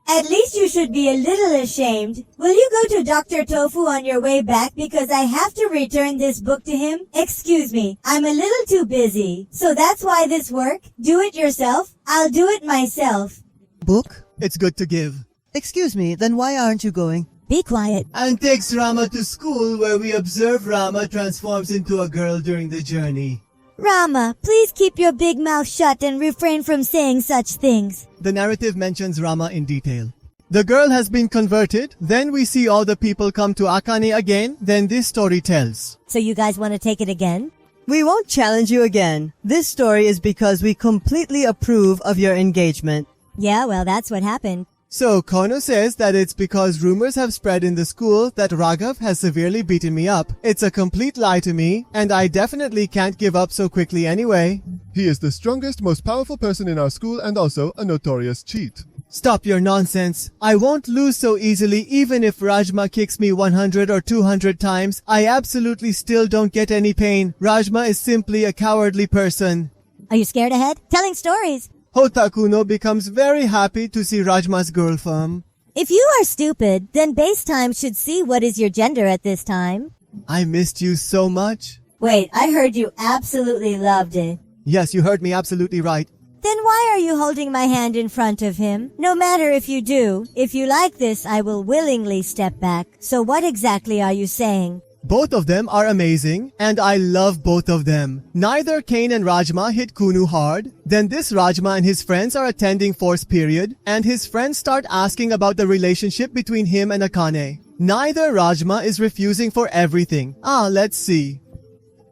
Speaker 2: At least you should be a little ashamed. Will you go to Dr. Tofu on your way back because I have to return this book to him? Excuse me, I'm a little too busy. So that's why this work? Do it yourself? I'll do it myself.
Speaker 4: Book?
Speaker 1: It's good to give.
Speaker 4: Excuse me, then why aren't you going?
Speaker 2: Be quiet.
Speaker 1: And takes Rama to school where we observe Rama transforms into a girl during the journey.
Speaker 2: Rama, please keep your big mouth shut and refrain from saying such things.
Speaker 1: The narrative mentions Rama in detail. The girl has been converted, then we see all the people come to Akane again, then this story tells.
Speaker 2: So you guys want to take it again?
Speaker 4: We won't challenge you again. This story is because we completely approve of your engagement.
Speaker 2: Yeah, well, that's what happened.
Speaker 1: So Kono says that it's because rumors have spread in the school that Raghav has severely beaten me up. It's a complete lie to me, and I definitely can't give up so quickly anyway.
Speaker 3: He is the strongest, most powerful person in our school and also a notorious cheat.
Speaker 1: Stop your nonsense. I won't lose so easily even if Rajma kicks me 100 or 200 times. I absolutely still don't get any pain. Rajma is simply a cowardly person.
Speaker 2: Are you scared ahead? Telling stories.
Speaker 1: Hotakuno becomes very happy to see Rajma's girl firm.
Speaker 2: If you are stupid, then base time should see what is your gender at this time.
Speaker 1: I missed you so much.
Speaker 2: Wait, I heard you absolutely loved it.
Speaker 1: Yes, you heard me absolutely right.
Speaker 2: Then why are you holding my hand in front of him? No matter if you do, if you like this, I will willingly step back. So what exactly are you saying?
Speaker 1: Both of them are amazing, and I love both of them. Neither Kane and Rajma hit Kunu hard. Then this Rajma and his friends are attending force period, and his friends start asking about the relationship between him and Akane. Neither Rajma is refusing for everything. Let's see.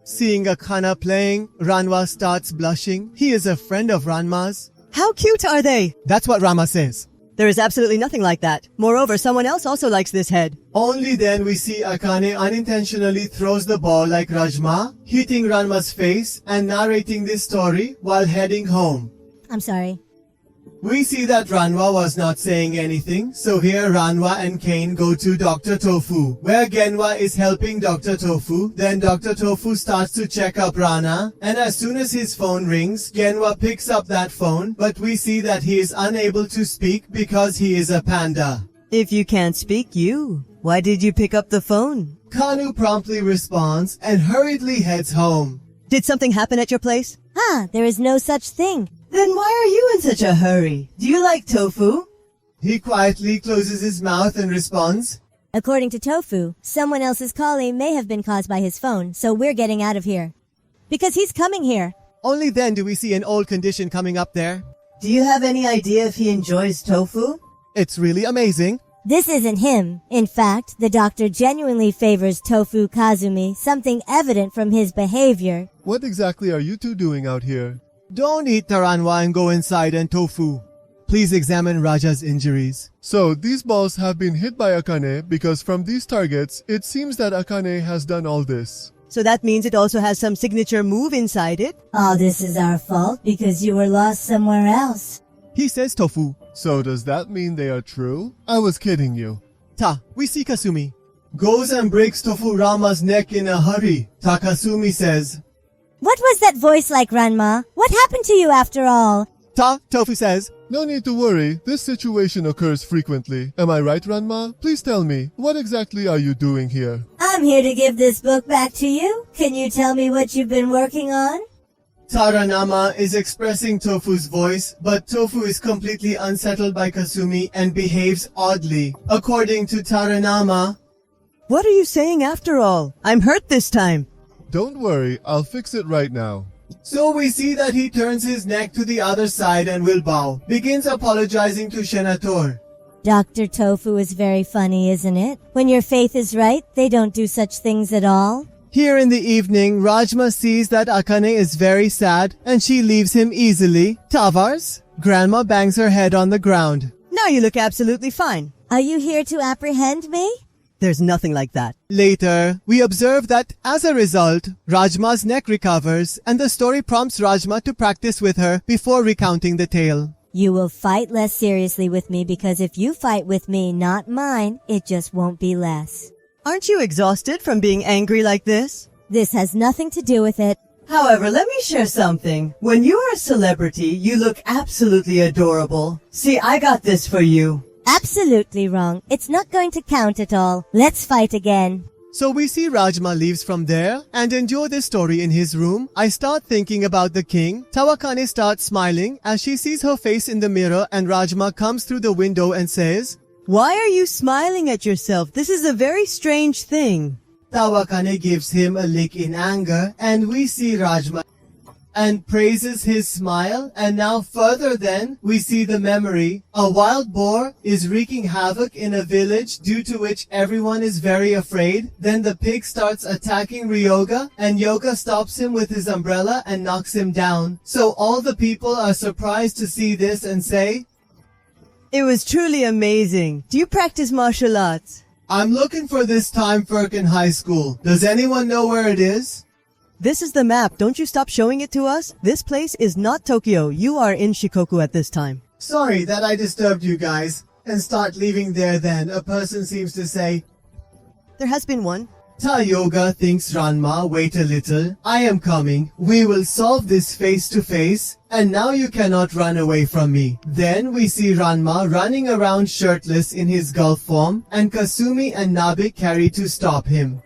Speaker 1: Seeing Akana playing, Ranma starts blushing. He is a friend of Ranma's.
Speaker 4: How cute are they?
Speaker 1: That's what Rama says.
Speaker 4: There is absolutely nothing like that. Moreover, someone else also likes this head.
Speaker 1: Only then we see Akane unintentionally throws the ball like Rajma, hitting Ranma's face and narrating this story while heading home.
Speaker 2: I'm sorry.
Speaker 1: We see that Ranma was not saying anything, so here Ranma and Kane go to Dr. Tofu, where Genwa is helping Dr. Tofu. Then Dr. Tofu starts to check up Rana, and as soon as his phone rings, Genwa picks up that phone, but we see that he is unable to speak because he is a panda.
Speaker 4: If you can't speak, why did you pick up the phone?
Speaker 1: Kanu promptly responds and hurriedly heads home.
Speaker 4: Did something happen at your place?
Speaker 2: There is no such thing.
Speaker 4: Then why are you in such a hurry? Do you like tofu?
Speaker 1: He quietly closes his mouth and responds,
Speaker 2: According to Tofu, someone else's calling may have been caused by his phone, so we're getting out of here. Because he's coming here.
Speaker 1: Only then do we see an old condition coming up there.
Speaker 4: Do you have any idea if he enjoys tofu?
Speaker 1: It's really amazing.
Speaker 2: This isn't him. In fact, the doctor genuinely favors Tofu Kazumi, something evident from his behavior.
Speaker 3: What exactly are you two doing out here?
Speaker 1: Don't eat taranwa and go inside and Tofu. Please examine Raja's injuries.
Speaker 3: So, these balls have been hit by Akane because from these targets, it seems that Akane has done all this.
Speaker 4: So that means it also has some signature move inside it?
Speaker 2: All this is our fault because you were lost somewhere else.
Speaker 1: He says Tofu.
Speaker 3: So does that mean they are true? I was kidding you.
Speaker 1: We see Kasumi. Goes and breaks Tofu Rama's neck in a hurry. Takasumi says.
Speaker 2: What was that voice like, Ranma? What happened to you after all?
Speaker 1: Tofu says.
Speaker 3: No need to worry, this situation occurs frequently. Am I right, Ranma? Please tell me, what exactly are you doing here?
Speaker 2: I'm here to give this book back to you. Can you tell me what you've been working on?
Speaker 1: Taranama is expressing Tofu's voice, but Tofu is completely unsettled by Kasumi and behaves oddly. According to Taranama,
Speaker 4: What are you saying after all? I'm hurt this time.
Speaker 3: Don't worry, I'll fix it right now.
Speaker 1: so we see that he turns his neck to the other side and will bow. Begins apologizing to Shenator.
Speaker 2: Dr. Tofu is very funny, isn't it? When your faith is right, they don't do such things at all.
Speaker 1: Here in the evening, Rajma sees that Akane is very sad and she leaves him easily. Tavars, Grandma bangs her head on the ground.
Speaker 4: Now you look absolutely fine.
Speaker 2: Are you here to apprehend me?
Speaker 4: There's nothing like that.
Speaker 1: Later, we observe that as a result, Rajma's neck recovers and the story prompts Rajma to practice with her before recounting the tale.
Speaker 2: You will fight less seriously with me because if you fight with me, not mine, it just won't be less.
Speaker 4: Aren't you exhausted from being angry like this?
Speaker 2: This has nothing to do with it.
Speaker 4: However, let me share something. When you are a celebrity, you look absolutely adorable. See, I got this for you.
Speaker 2: Absolutely wrong. It's not going to count at all. Let's fight again.
Speaker 1: So we see Rajma leaves from there and endure this story in his room. I start thinking about the king. Tawakane starts smiling as she sees her face in the mirror and Rajma comes through the window and says,
Speaker 4: Why are you smiling at yourself? This is a very strange thing.
Speaker 1: Tawakane gives him a lick in anger and we see Rajma and praises his smile, and now further then we see the memory. A wild boar is wreaking havoc in a village due to which everyone is very afraid. Then the pig starts attacking Ryoga and Yoga stops him with his umbrella and knocks him down. So all the people are surprised to see this and say,
Speaker 4: It was truly amazing. Do you practice martial arts?
Speaker 1: I'm looking for this time Firkin High School. Does anyone know where it is?
Speaker 4: This is the map. Don't you stop showing it to us? This place is not Tokyo. You are in Shikoku at this time.
Speaker 1: Sorry that I disturbed you guys. And start leaving there then, a person seems to say.
Speaker 4: There has been one.
Speaker 1: Yoga thinks Ranma, wait a little. I am coming. We will solve this face to face. And now you cannot run away from me. Then we see Ranma running around shirtless in his Gulf form. And Kasumi and Nabe carry to stop him.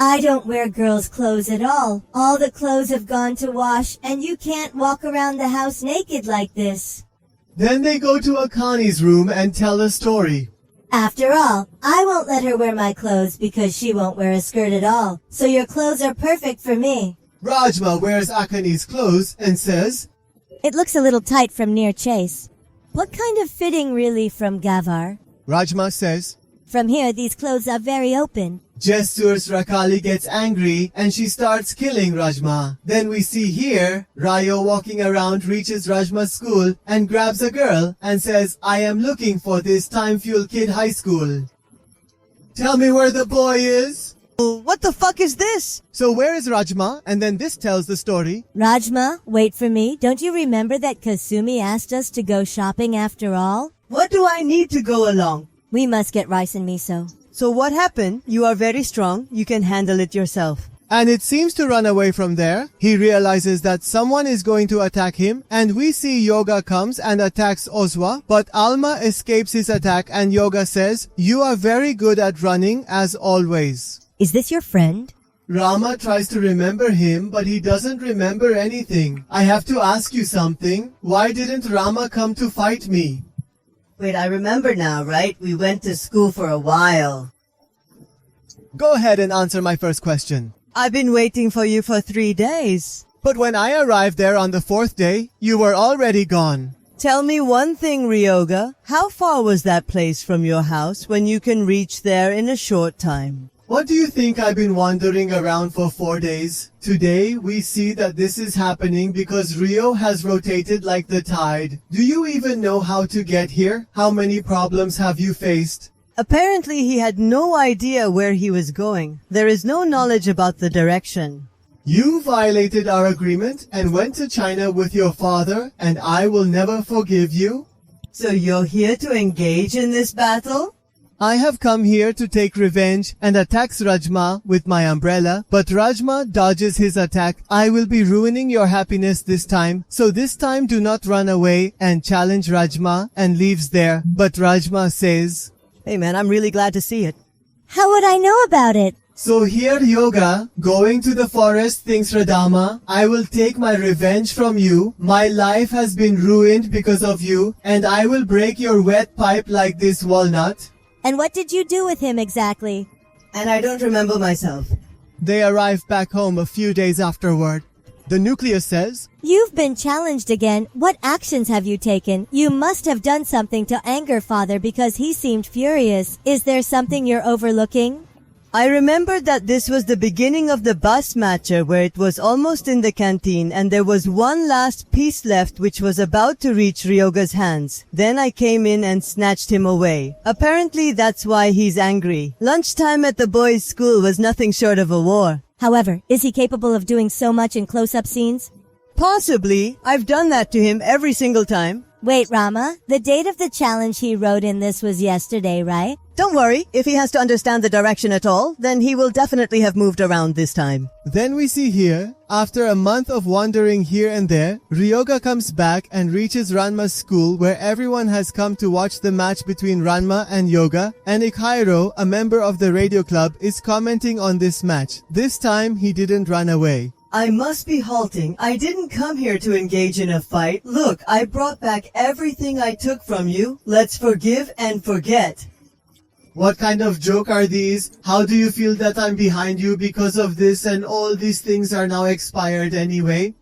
Speaker 2: I don't wear girls' clothes at all. All the clothes have gone to wash, and you can't walk around the house naked like this.
Speaker 1: Then they go to Akane's room and tell a story.
Speaker 2: After all, I won't let her wear my clothes because she won't wear a skirt at all. So your clothes are perfect for me.
Speaker 1: Rajma wears Akane's clothes and says,
Speaker 2: It looks a little tight from near chase. What kind of fitting really from Gavar?
Speaker 1: Rajma says,
Speaker 2: From here, these clothes are very open.
Speaker 1: Gestures Rakali gets angry and she starts killing Rajma. Then we see here, Ryo walking around reaches Rajma's school and grabs a girl and says, I am looking for this Time Fuel Kid High School. Tell me where the boy is.
Speaker 4: What the fuck is this?
Speaker 1: So where is Rajma? And then this tells the story.
Speaker 2: Rajma, wait for me. Don't you remember that Kasumi asked us to go shopping after all?
Speaker 4: What do I need to go along?
Speaker 2: We must get rice and miso.
Speaker 4: So what happened? You are very strong. You can handle it yourself.
Speaker 1: And it seems to run away from there. He realizes that someone is going to attack him, and we see Yoga comes and attacks Ozwa, but Alma escapes his attack and Yoga says, you are very good at running as always.
Speaker 2: Is this your friend?
Speaker 1: Rama tries to remember him, but he doesn't remember anything. I have to ask you something. Why didn't Rama come to fight me?
Speaker 4: Wait, I remember now, right? We went to school for a while.
Speaker 1: Go ahead and answer my first question.
Speaker 4: I've been waiting for you for 3 days.
Speaker 1: But when I arrived there on the 4th day, you were already gone.
Speaker 4: Tell me one thing, Ryoga. How far was that place from your house when you can reach there in a short time?
Speaker 1: What do you think I've been wandering around for 4 days? Today, we see that this is happening because Rio has rotated like the tide. Do you even know how to get here? How many problems have you faced?
Speaker 4: Apparently, he had no idea where he was going. There is no knowledge about the direction.
Speaker 1: You violated our agreement and went to China with your father, and I will never forgive you.
Speaker 4: So you're here to engage in this battle?
Speaker 1: I have come here to take revenge and attacks Rajma with my umbrella, but Rajma dodges his attack. I will be ruining your happiness this time, so this time do not run away and challenge Rajma and leaves there. But Rajma says,
Speaker 4: Hey man, I'm really glad to see it.
Speaker 2: How would I know about it?
Speaker 1: so here Yoga, going to the forest, thinks Radama, I will take my revenge from you. My life has been ruined because of you, and I will break your wet pipe like this walnut.
Speaker 2: And what did you do with him exactly?
Speaker 4: And I don't remember myself.
Speaker 1: They arrive back home a few days afterward. The nucleus says,
Speaker 2: You've been challenged again. What actions have you taken? You must have done something to anger father because he seemed furious. Is there something you're overlooking?
Speaker 4: I remembered that this was the beginning of the bus matcher where it was almost in the canteen and there was one last piece left which was about to reach Ryoga's hands. Then I came in and snatched him away. Apparently that's why he's angry. Lunchtime at the boys' school was nothing short of a war.
Speaker 2: However, is he capable of doing so much in close-up scenes?
Speaker 4: Possibly. I've done that to him every single time.
Speaker 2: Wait, Rama, the date of the challenge he wrote in this was yesterday, right?
Speaker 4: Don't worry, if he has to understand the direction at all, then he will definitely have moved around this time.
Speaker 1: Then we see here, after a month of wandering here and there, Ryoga comes back and reaches Ranma's school where everyone has come to watch the match between Ranma and Yoga, and Ikhairo, a member of the radio club, is commenting on this match. This time, he didn't run away.
Speaker 4: I must be halting. I didn't come here to engage in a fight. Look, I brought back everything I took from you. Let's forgive and forget.
Speaker 1: What kind of joke are these? How do you feel that I'm behind you because of this and all these things are now expired anyway?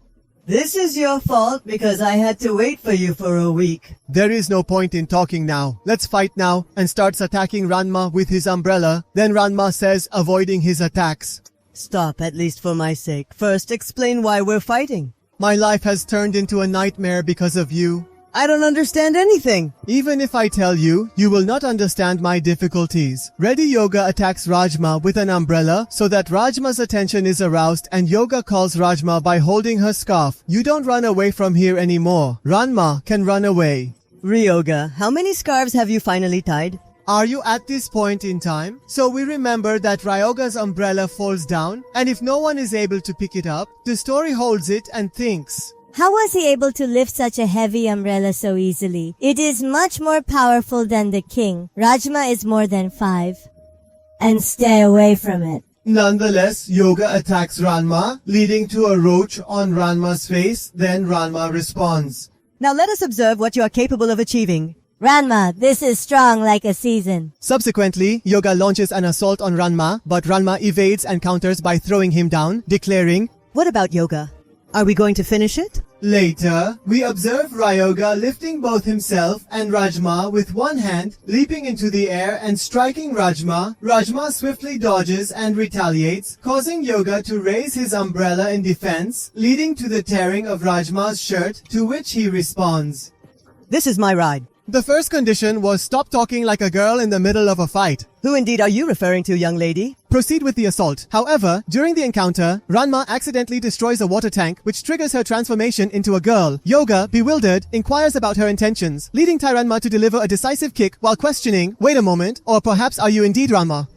Speaker 4: This is your fault because I had to wait for you for a week.
Speaker 1: There is no point in talking now. Let's fight now, and starts attacking Ranma with his umbrella. Then Ranma says, avoiding his attacks.
Speaker 4: Stop, at least for my sake. First, explain why we're fighting.
Speaker 1: My life has turned into a nightmare because of you.
Speaker 4: I don't understand anything.
Speaker 1: Even if I tell you, you will not understand my difficulties. Ready Yoga attacks Rajma with an umbrella so that Rajma's attention is aroused, and Yoga calls Rajma by holding her scarf. You don't run away from here anymore. Ranma can run away.
Speaker 4: Ryoga, how many scarves have you finally tied?
Speaker 1: Are you at this point in time? So we remember that Ryoga's umbrella falls down, and if no one is able to pick it up, the story holds it and thinks,
Speaker 2: How was he able to lift such a heavy umbrella so easily? It is much more powerful than the king. Rajma is more than 5. And stay away from it.
Speaker 1: Nonetheless, Yoga attacks Ranma, leading to a roach on Ranma's face. Then Ranma responds.
Speaker 4: Now let us observe what you are capable of achieving.
Speaker 2: Ranma, this is strong like a season.
Speaker 1: Subsequently, Yoga launches an assault on Ranma, but Ranma evades and counters by throwing him down, declaring,
Speaker 4: What about Yoga? Are we going to finish it?
Speaker 1: Later, we observe Ryoga lifting both himself and Rajma with one hand, leaping into the air and striking Rajma. Rajma swiftly dodges and retaliates, causing Yoga to raise his umbrella in defense, leading to the tearing of Rajma's shirt, to which he responds.
Speaker 4: This is my ride.
Speaker 1: The first condition was stop talking like a girl in the middle of a fight.
Speaker 4: Who indeed are you referring to, young lady?
Speaker 1: Proceed with the assault. However, during the encounter, Ranma accidentally destroys a water tank, which triggers her transformation into a girl. Yoga, bewildered, inquires about her intentions, leading Ranma to deliver a decisive kick while questioning, wait a moment, or perhaps are you indeed Ranma?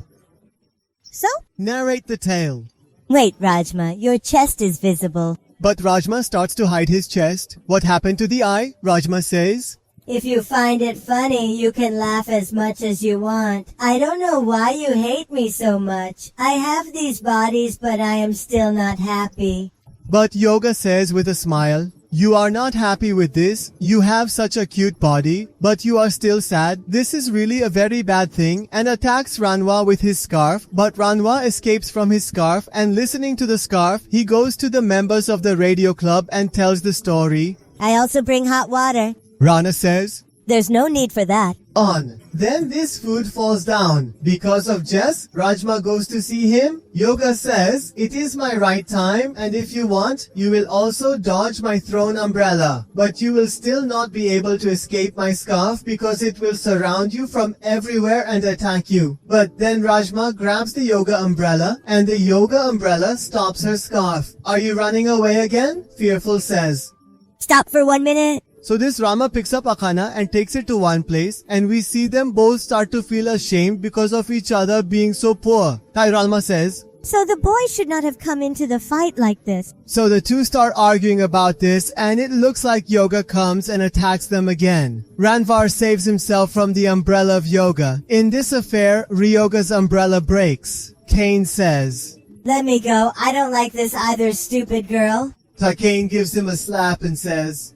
Speaker 2: So?
Speaker 1: Narrate the tale.
Speaker 2: Wait, Rajma, your chest is visible.
Speaker 1: But Rajma starts to hide his chest. What happened to the eye? Rajma says.
Speaker 2: If you find it funny, you can laugh as much as you want. I don't know why you hate me so much. I have these bodies, but I am still not happy.
Speaker 1: But Yoga says with a smile, you are not happy with this. You have such a cute body, but you are still sad. This is really a very bad thing, and attacks Ranwa with his scarf. But Ranwa escapes from his scarf, and listening to the scarf, he goes to the members of the radio club and tells the story.
Speaker 2: I also bring hot water.
Speaker 1: Rana says,
Speaker 2: There's no need for that.
Speaker 1: On. Then this food falls down. Because of Jess, Rajma goes to see him. Yoga says, it is my right time, and if you want, you will also dodge my thrown umbrella. But you will still not be able to escape my scarf because it will surround you from everywhere and attack you. But then Rajma grabs the Yoga umbrella, and the Yoga umbrella stops her scarf. Are you running away again? Fearful says.
Speaker 2: Stop for 1 minute.
Speaker 1: So this Rama picks up Akana and takes it to one place, and we see them both start to feel ashamed because of each other being so poor. Ralma says,
Speaker 2: So the boy should not have come into the fight like this.
Speaker 1: So the two start arguing about this, and it looks like Yoga comes and attacks them again. Ranvar saves himself from the umbrella of Yoga. In this affair, Ryoga's umbrella breaks. Kane says,
Speaker 2: Let me go. I don't like this either, stupid girl.
Speaker 1: Takane gives him a slap and says,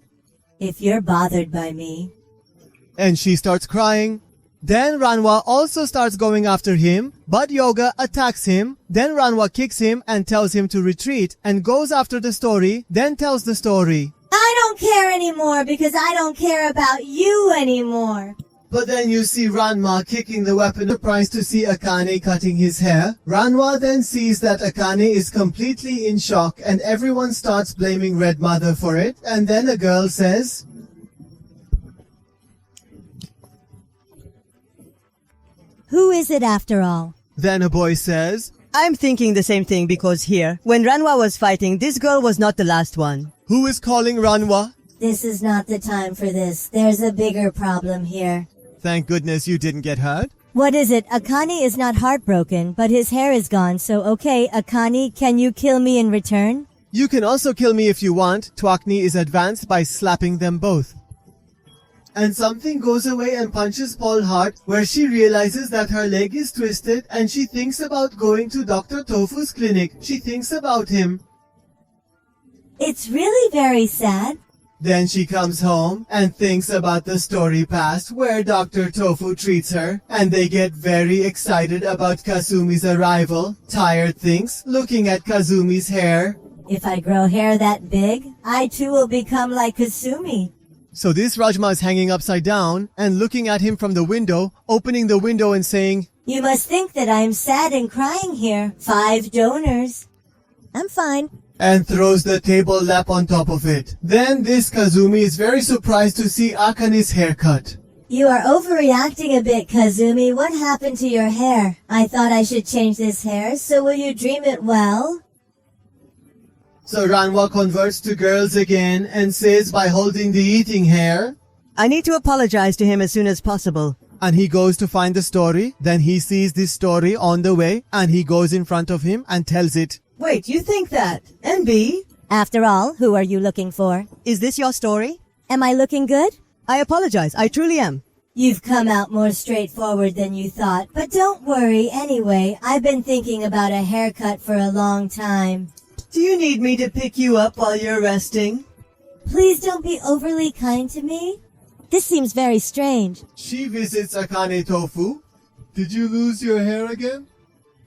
Speaker 2: If you're bothered by me.
Speaker 1: And she starts crying. Then Ranwa also starts going after him, but Yoga attacks him. Then Ranwa kicks him and tells him to retreat and goes after the story, then tells the story.
Speaker 2: I don't care anymore because I don't care about you anymore.
Speaker 1: But then you see Ranma kicking the weapon, surprised to see Akane cutting his hair. Ranma then sees that Akane is completely in shock and everyone starts blaming Red Mother for it. And then a girl says,
Speaker 2: Who is it after all?
Speaker 1: Then a boy says,
Speaker 4: I'm thinking the same thing because here, when Ranwa was fighting, this girl was not the last one.
Speaker 1: Who is calling Ranwa?
Speaker 2: This is not the time for this. There's a bigger problem here.
Speaker 1: Thank goodness you didn't get hurt.
Speaker 2: What is it? Akane is not heartbroken, but his hair is gone, so okay, Akane, can you kill me in return?
Speaker 1: You can also kill me if you want. Twakni is advanced by slapping them both. And something goes away and punches Paul hard, where she realizes that her leg is twisted and she thinks about going to Dr. Tofu's clinic. She thinks about him.
Speaker 2: It's really very sad.
Speaker 1: Then she comes home and thinks about the story past where Dr. Tofu treats her, and they get very excited about Kazumi's arrival. Tired thinks, looking at Kazumi's hair.
Speaker 2: If I grow hair that big, I too will become like Kasumi.
Speaker 1: So this Rajma is hanging upside down and looking at him from the window, opening the window and saying,
Speaker 2: You must think that I'm sad and crying here. 5 donors. I'm fine.
Speaker 1: And throws the table lamp on top of it. Then this Kazumi is very surprised to see Akane's haircut.
Speaker 2: You are overreacting a bit, Kazumi. What happened to your hair? I thought I should change this hair, so will you dream it well?
Speaker 1: So Ranwa converts to girls again and says by holding the eating hair,
Speaker 4: I need to apologize to him as soon as possible.
Speaker 1: and he goes to find the story. Then he sees this story on the way and he goes in front of him and tells it.
Speaker 4: Wait, you think that? NB?
Speaker 2: After all, who are you looking for?
Speaker 4: Is this your story?
Speaker 2: Am I looking good?
Speaker 4: I apologize, I truly am.
Speaker 2: You've come out more straightforward than you thought, but don't worry anyway. I've been thinking about a haircut for a long time.
Speaker 4: Do you need me to pick you up while you're resting?
Speaker 2: Please don't be overly kind to me. This seems very strange.
Speaker 1: She visits Akane Tofu. Did you lose your hair again?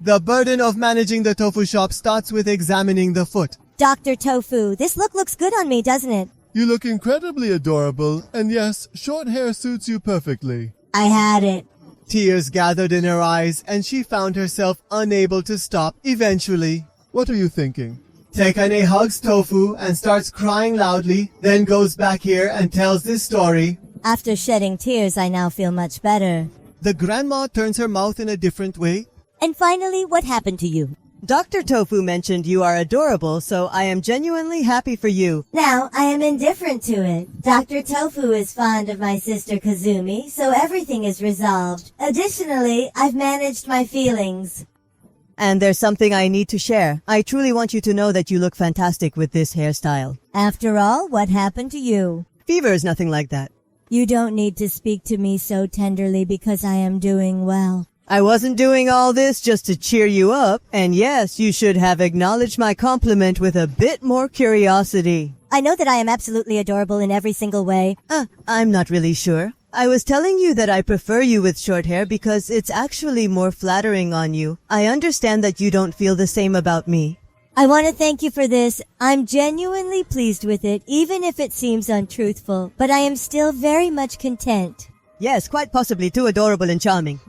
Speaker 1: The burden of managing the tofu shop starts with examining the foot.
Speaker 2: Dr. Tofu, this look looks good on me, doesn't it?
Speaker 3: You look incredibly adorable, and yes, short hair suits you perfectly.
Speaker 2: I had it.
Speaker 1: Tears gathered in her eyes and she found herself unable to stop eventually.
Speaker 3: What are you thinking?
Speaker 1: Akane hugs Tofu and starts crying loudly, then goes back here and tells this story.
Speaker 2: After shedding tears, I now feel much better.
Speaker 1: The grandma turns her mouth in a different way.
Speaker 2: And finally, what happened to you?
Speaker 4: Dr. Tofu mentioned you are adorable, so I am genuinely happy for you.
Speaker 2: Now, I am indifferent to it. Dr. Tofu is fond of my sister Kazumi, so everything is resolved. Additionally, I've managed my feelings.
Speaker 4: And there's something I need to share. I truly want you to know that you look fantastic with this hairstyle.
Speaker 2: After all, what happened to you?
Speaker 4: Fever is nothing like that.
Speaker 2: You don't need to speak to me so tenderly because I am doing well.
Speaker 4: I wasn't doing all this just to cheer you up, and yes, you should have acknowledged my compliment with a bit more curiosity.
Speaker 2: I know that I am absolutely adorable in every single way.
Speaker 4: I'm not really sure. I was telling you that I prefer you with short hair because it's actually more flattering on you. I understand that you don't feel the same about me.
Speaker 2: I want to thank you for this. I'm genuinely pleased with it, even if it seems untruthful, but I am still very much content.
Speaker 4: Yes, quite possibly too adorable and charming.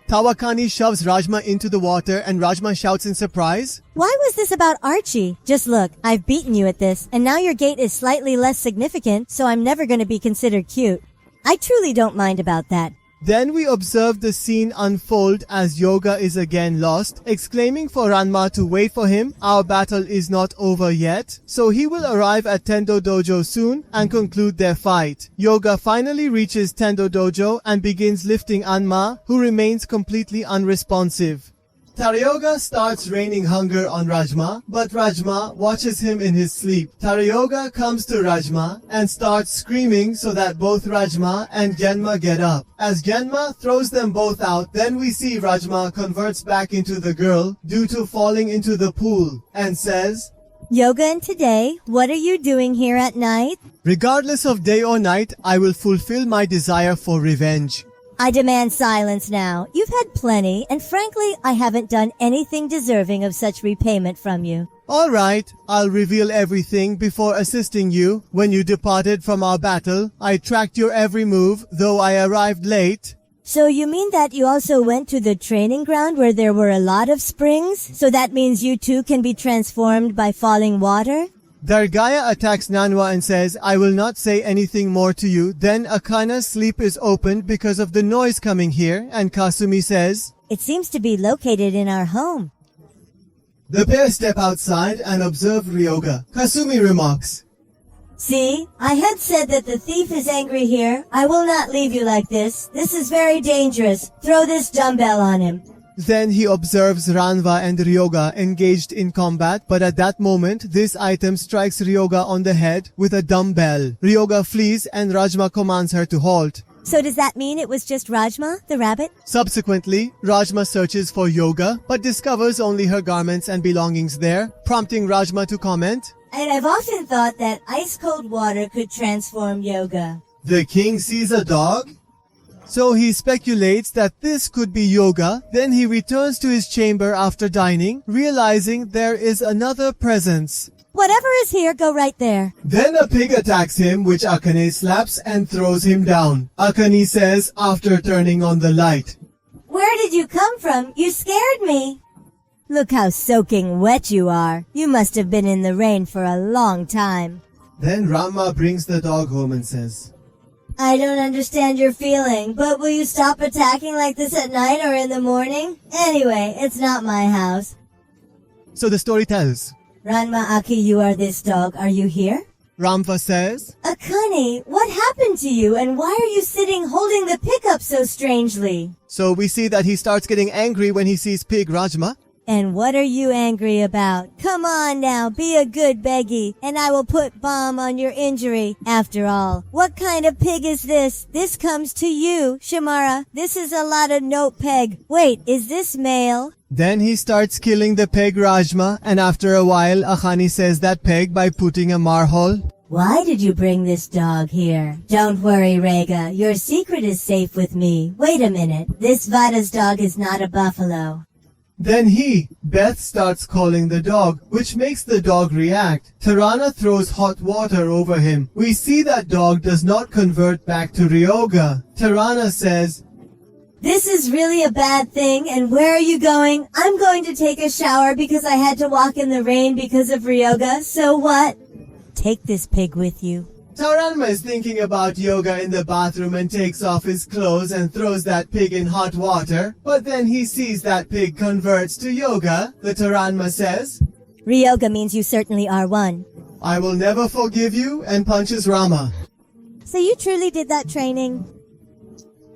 Speaker 1: Tawakani shoves Rajma into the water and Rajma shouts in surprise.
Speaker 2: Why was this about Archie? Just look, I've beaten you at this, and now your gait is slightly less significant, so I'm never going to be considered cute. I truly don't mind about that.
Speaker 1: Then we observe the scene unfold as Yoga is again lost, exclaiming for Ranma to wait for him. Our battle is not over yet, so he will arrive at Tendo Dojo soon and conclude their fight. Yoga finally reaches Tendo Dojo and begins lifting Anma, who remains completely unresponsive. Taryoga starts raining hunger on Rajma, but Rajma watches him in his sleep. Taryoga comes to Rajma and starts screaming so that both Rajma and Genma get up. As Genma throws them both out, then we see Rajma converts back into the girl due to falling into the pool and says,
Speaker 2: Yoga and today, what are you doing here at night?
Speaker 1: regardless of day or night, I will fulfill my desire for revenge.
Speaker 2: I demand silence now. You've had plenty, and frankly, I haven't done anything deserving of such repayment from you.
Speaker 1: Alright, I'll reveal everything before assisting you. When you departed from our battle, I tracked your every move, though I arrived late.
Speaker 2: So you mean that you also went to the training ground where there were a lot of springs? So that means you too can be transformed by falling water?
Speaker 1: Dargaya attacks Nanwa and says, I will not say anything more to you. Then Akane's sleep is opened because of the noise coming here, and Kasumi says,
Speaker 2: It seems to be located in our home.
Speaker 1: The pair step outside and observe Ryoga. Kasumi remarks,
Speaker 2: See, I had said that the thief is angry here. I will not leave you like this. This is very dangerous. Throw this dumbbell on him.
Speaker 1: Then he observes Ranva and Ryoga engaged in combat, but at that moment, this item strikes Ryoga on the head with a dumbbell. Ryoga flees and Rajma commands her to halt.
Speaker 2: So does that mean it was just Rajma, the rabbit?
Speaker 1: Subsequently, Rajma searches for Yoga, but discovers only her garments and belongings there, prompting Rajma to comment,
Speaker 2: And I've often thought that ice-cold water could transform Yoga.
Speaker 1: The king sees a dog? So he speculates that this could be Yoga. Then he returns to his chamber after dining, realizing there is another presence.
Speaker 2: Whatever is here, go right there.
Speaker 1: Then a pig attacks him, which Akane slaps and throws him down. Akane says after turning on the light,
Speaker 2: Where did you come from? You scared me. Look how soaking wet you are. You must have been in the rain for a long time.
Speaker 1: Then Rama brings the dog home and says,
Speaker 2: I don't understand your feeling, but will you stop attacking like this at night or in the morning? Anyway, it's not my house.
Speaker 1: So the story tells,
Speaker 2: Ranma Aki, you are this dog. Are you here?
Speaker 1: Ramva says,
Speaker 2: Akane, what happened to you and why are you sitting holding the pickup so strangely?
Speaker 1: So we see that he starts getting angry when he sees Pig Rajma.
Speaker 2: And what are you angry about? Come on now, be a good beggy, and I will put balm on your injury. After all, what kind of pig is this? This comes to you, Shimara. This is a lot of note peg. Wait, is this male?
Speaker 1: Then he starts killing the Peg Rajma, and after a while, Akane says that Peg by putting a marhole.
Speaker 2: Why did you bring this dog here? Don't worry, Rega. Your secret is safe with me. Wait a minute. This Vada's dog is not a buffalo.
Speaker 1: Then Beth starts calling the dog, which makes the dog react. Tarana throws hot water over him. We see that dog does not convert back to Ryoga. Tarana says,
Speaker 2: This is really a bad thing, and where are you going? I'm going to take a shower because I had to walk in the rain because of Ryoga, so what? Take this pig with you.
Speaker 1: Taranma is thinking about yoga in the bathroom and takes off his clothes and throws that pig in hot water. But then he sees that pig converts to yoga. The Taranma says,
Speaker 2: Ryoga means you certainly are one.
Speaker 1: I will never forgive you, and punches Rama.
Speaker 2: So you truly did that training?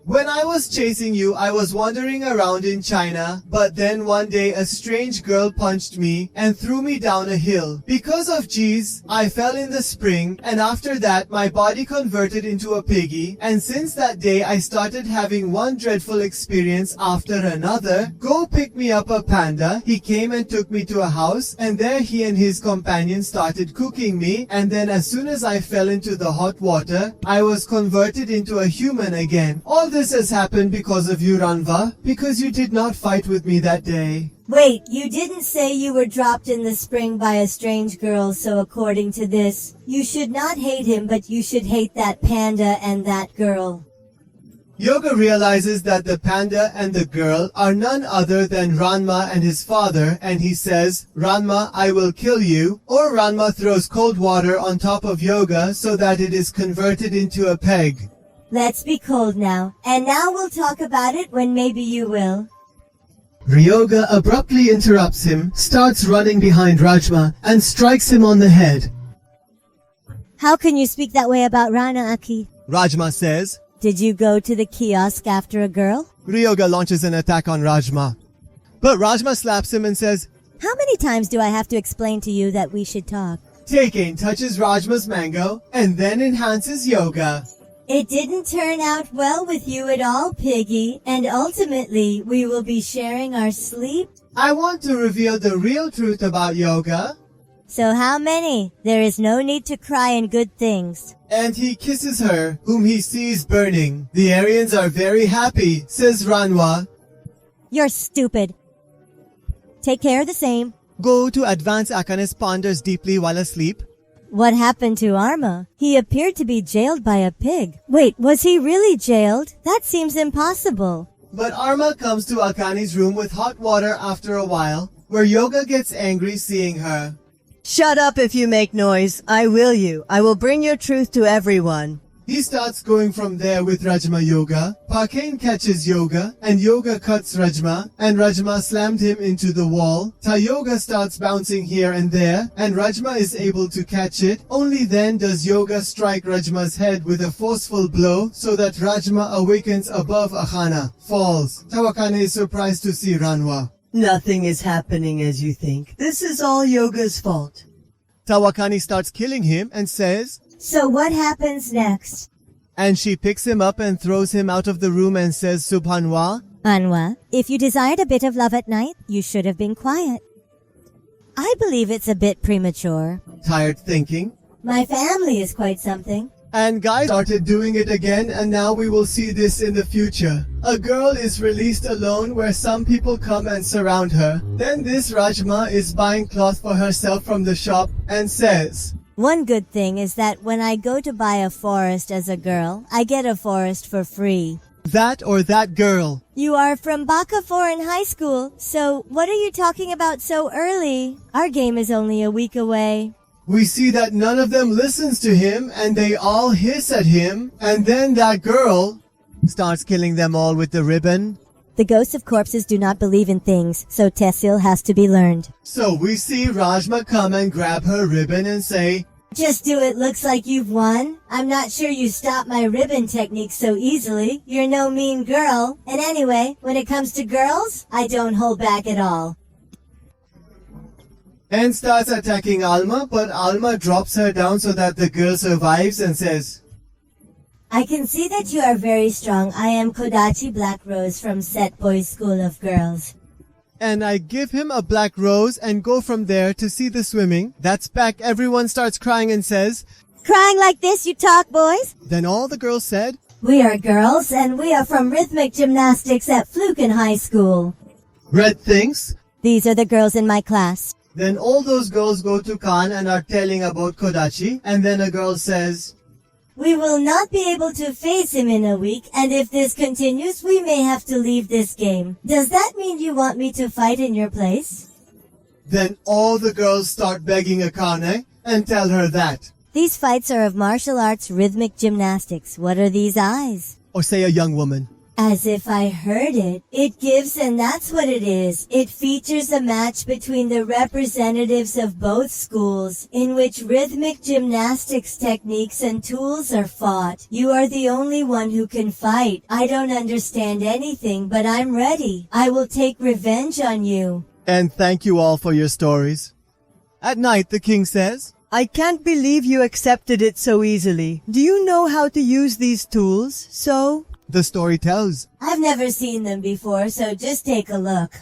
Speaker 1: When I was chasing you, I was wandering around in China, but then one day a strange girl punched me and threw me down a hill. Because of G's, I fell in the spring, and after that my body converted into a piggy, and since that day I started having one dreadful experience after another. Go pick me up a panda. He came and took me to a house, and there he and his companion started cooking me, and then as soon as I fell into the hot water, I was converted into a human again. All this has happened because of you, Ranva, because you did not fight with me that day.
Speaker 2: Wait, you didn't say you were dropped in the spring by a strange girl, so according to this, you should not hate him, but you should hate that panda and that girl.
Speaker 1: Yoga realizes that the panda and the girl are none other than Ranma and his father, and he says, Ranma, I will kill you. Or Ranma throws cold water on top of Yoga so that it is converted into a peg.
Speaker 2: Let's be cold now, and now we'll talk about it when maybe you will.
Speaker 1: Ryoga abruptly interrupts him, starts running behind Rajma, and strikes him on the head.
Speaker 2: How can you speak that way about Rana, Aki?
Speaker 1: Rajma says.
Speaker 2: Did you go to the kiosk after a girl?
Speaker 1: Ryoga launches an attack on Rajma. But Rajma slaps him and says,
Speaker 2: How many times do I have to explain to you that we should talk?
Speaker 1: Taking touches Rajma's mango, and then enhances Yoga.
Speaker 2: It didn't turn out well with you at all, Piggy, and ultimately we will be sharing our sleep.
Speaker 1: I want to reveal the real truth about Yoga.
Speaker 2: So how many? There is no need to cry in good things.
Speaker 1: And he kisses her, whom he sees burning. The Aryans are very happy, says Ranwa.
Speaker 2: You're stupid. Take care the same.
Speaker 1: Go to advance Akane's ponders deeply while asleep.
Speaker 2: What happened to Arma? He appeared to be jailed by a pig. Wait, was he really jailed? That seems impossible.
Speaker 1: But Arma comes to Akane's room with hot water after a while, where Yoga gets angry seeing her.
Speaker 4: Shut up if you make noise. I will you. I will bring your truth to everyone.
Speaker 1: He starts going from there with Rajma Yoga. Parkane catches Yoga, and Yoga cuts Rajma, and Rajma slammed him into the wall. Yoga starts bouncing here and there, and Rajma is able to catch it. Only then does Yoga strike Rajma's head with a forceful blow, so that Rajma awakens above Akane, falls. Akane is surprised to see Ranwa.
Speaker 4: Nothing is happening as you think. This is all Yoga's fault.
Speaker 1: Akane starts killing him and says,
Speaker 2: So what happens next?
Speaker 1: and she picks him up and throws him out of the room and says, Subhanwa.
Speaker 2: Anwa, if you desired a bit of love at night, you should have been quiet. I believe it's a bit premature.
Speaker 1: Tired thinking.
Speaker 2: My family is quite something.
Speaker 1: And guys started doing it again, and now we will see this in the future. A girl is released alone where some people come and surround her. Then this Rajma is buying cloth for herself from the shop and says,
Speaker 2: One good thing is that when I go to buy a forest as a girl, I get a forest for free.
Speaker 1: That or that girl.
Speaker 2: You are from Baka Foreign High School, so what are you talking about so early? Our game is only a week away.
Speaker 1: We see that none of them listens to him, and they all hiss at him, and then that girl starts killing them all with the ribbon.
Speaker 2: The ghosts of corpses do not believe in things, so Tessil has to be learned.
Speaker 1: So we see Rajma come and grab her ribbon and say,
Speaker 2: Just do it looks like you've won. I'm not sure you stop my ribbon technique so easily. You're no mean girl. And anyway, when it comes to girls, I don't hold back at all.
Speaker 1: and starts attacking Alma, but Alma drops her down so that the girl survives and says,
Speaker 2: I can see that you are very strong. I am Kodachi Black Rose from Set Boys School of Girls.
Speaker 1: and I give him a black rose and go from there to see the swimming. That's back. Everyone starts crying and says,
Speaker 2: Crying like this, you talk, boys?
Speaker 1: then all the girls said,
Speaker 2: We are girls, and we are from Rhythmic Gymnastics at Fluken High School.
Speaker 1: Red thinks.
Speaker 2: These are the girls in my class.
Speaker 1: Then all those girls go to Khan and are telling about Kodachi, and then a girl says,
Speaker 2: We will not be able to face him in a week, and if this continues, we may have to leave this game. Does that mean you want me to fight in your place?
Speaker 1: Then all the girls start begging Akane and tell her that.
Speaker 2: These fights are of martial arts rhythmic gymnastics. What are these eyes?
Speaker 1: Or say a young woman.
Speaker 2: As if I heard it. It gives, and that's what it is. It features a match between the representatives of both schools, in which rhythmic gymnastics techniques and tools are fought. You are the only one who can fight. I don't understand anything, but I'm ready. I will take revenge on you.
Speaker 1: And thank you all for your stories. At night, the king says,
Speaker 4: I can't believe you accepted it so easily. Do you know how to use these tools? So?
Speaker 1: The story tells.
Speaker 2: I've never seen them before, so just take a look.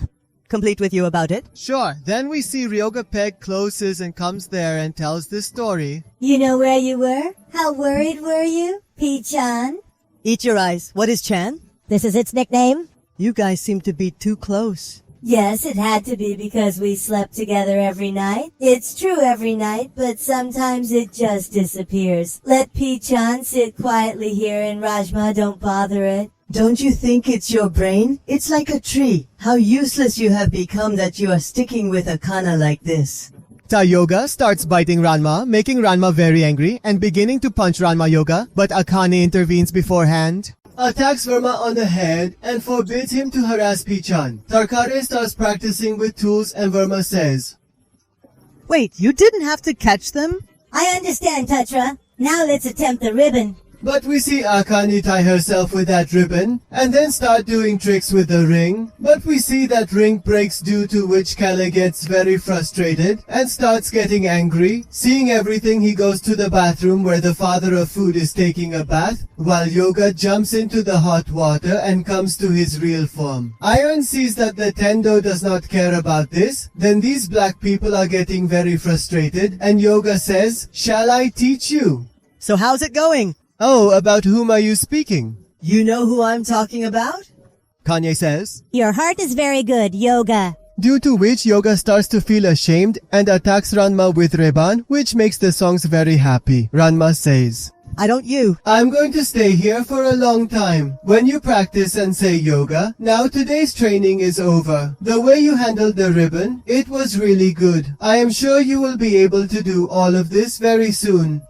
Speaker 4: Complete with you about it?
Speaker 1: Sure, then we see Ryoga Peg closes and comes there and tells this story.
Speaker 2: You know where you were? How worried were you? P-chan?
Speaker 4: Eat your eyes. What is Chan?
Speaker 2: This is its nickname?
Speaker 4: You guys seem to be too close.
Speaker 2: Yes, it had to be because we slept together every night. It's true every night, but sometimes it just disappears. Let P-chan sit quietly here and Rajma don't bother it.
Speaker 4: Don't you think it's your brain? It's like a tree. How useless you have become that you are sticking with Akane like this.
Speaker 1: Yoga starts biting Ranma, making Ranma very angry and beginning to punch Ranma Yoga, but Akane intervenes beforehand. Attacks Verma on the head and forbids him to harass P-chan. Tarkare starts practicing with tools and Verma says,
Speaker 4: Wait, you didn't have to catch them?
Speaker 2: I understand, Tatra. Now let's attempt the ribbon.
Speaker 1: But we see Akane tie herself with that ribbon and then start doing tricks with the ring. But we see that ring breaks, due to which Kale gets very frustrated and starts getting angry. Seeing everything, he goes to the bathroom where the father of food is taking a bath, while Yoga jumps into the hot water and comes to his real form. Iron sees that the Tendo does not care about this. Then these black people are getting very frustrated and Yoga says, Shall I teach you?
Speaker 4: So how's it going?
Speaker 1: Oh, about whom are you speaking?
Speaker 4: You know who I'm talking about?
Speaker 1: Kanye says.
Speaker 2: Your heart is very good, Yoga.
Speaker 1: Due to which Yoga starts to feel ashamed and attacks Ranma with Reban, which makes the songs very happy. Ranma says,
Speaker 4: I don't you.
Speaker 1: I'm going to stay here for a long time. When you practice and say yoga, now today's training is over. The way you handled the ribbon, it was really good. I am sure you will be able to do all of this very soon.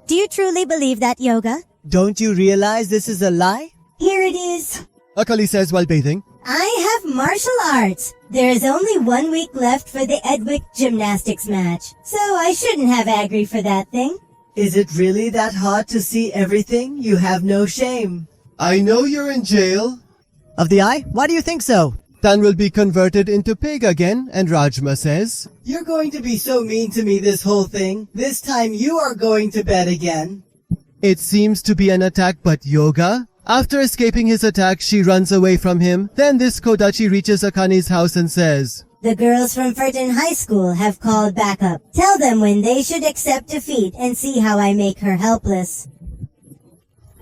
Speaker 2: Do you truly believe that, Yoga?
Speaker 4: Don't you realize this is a lie?
Speaker 2: Here it is.
Speaker 1: Akali says while bathing.
Speaker 2: I have martial arts. There is only 1 week left for the Edwick gymnastics match, so I shouldn't have agri for that thing.
Speaker 4: Is it really that hard to see everything? You have no shame.
Speaker 1: I know you're in jail.
Speaker 4: Of the eye? Why do you think so?
Speaker 1: Tan will be converted into pig again, and Rajma says,
Speaker 4: You're going to be so mean to me this whole thing. This time you are going to bed again.
Speaker 1: It seems to be an attack, but Yoga? After escaping his attack, she runs away from him. Then this Kodachi reaches Akane's house and says,
Speaker 2: The girls from Furton High School have called backup. Tell them when they should accept defeat and see how I make her helpless.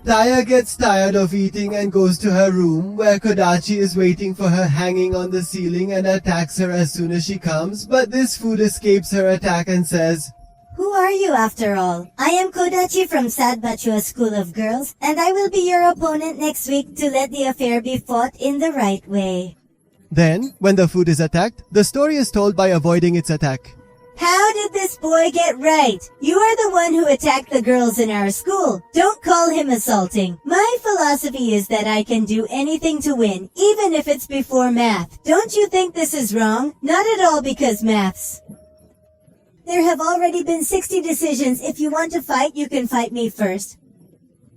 Speaker 1: Taya gets tired of eating and goes to her room, where Kodachi is waiting for her hanging on the ceiling and attacks her as soon as she comes, but this food escapes her attack and says,
Speaker 2: Who are you after all? I am Kodachi from Sadbachua School of Girls, and I will be your opponent next week to let the affair be fought in the right way.
Speaker 1: Then, when the food is attacked, the story is told by avoiding its attack.
Speaker 2: How did this boy get right? You are the one who attacked the girls in our school. Don't call him assaulting. My philosophy is that I can do anything to win, even if it's before math. Don't you think this is wrong? Not at all, because maths. There have already been 60 decisions. If you want to fight, you can fight me first.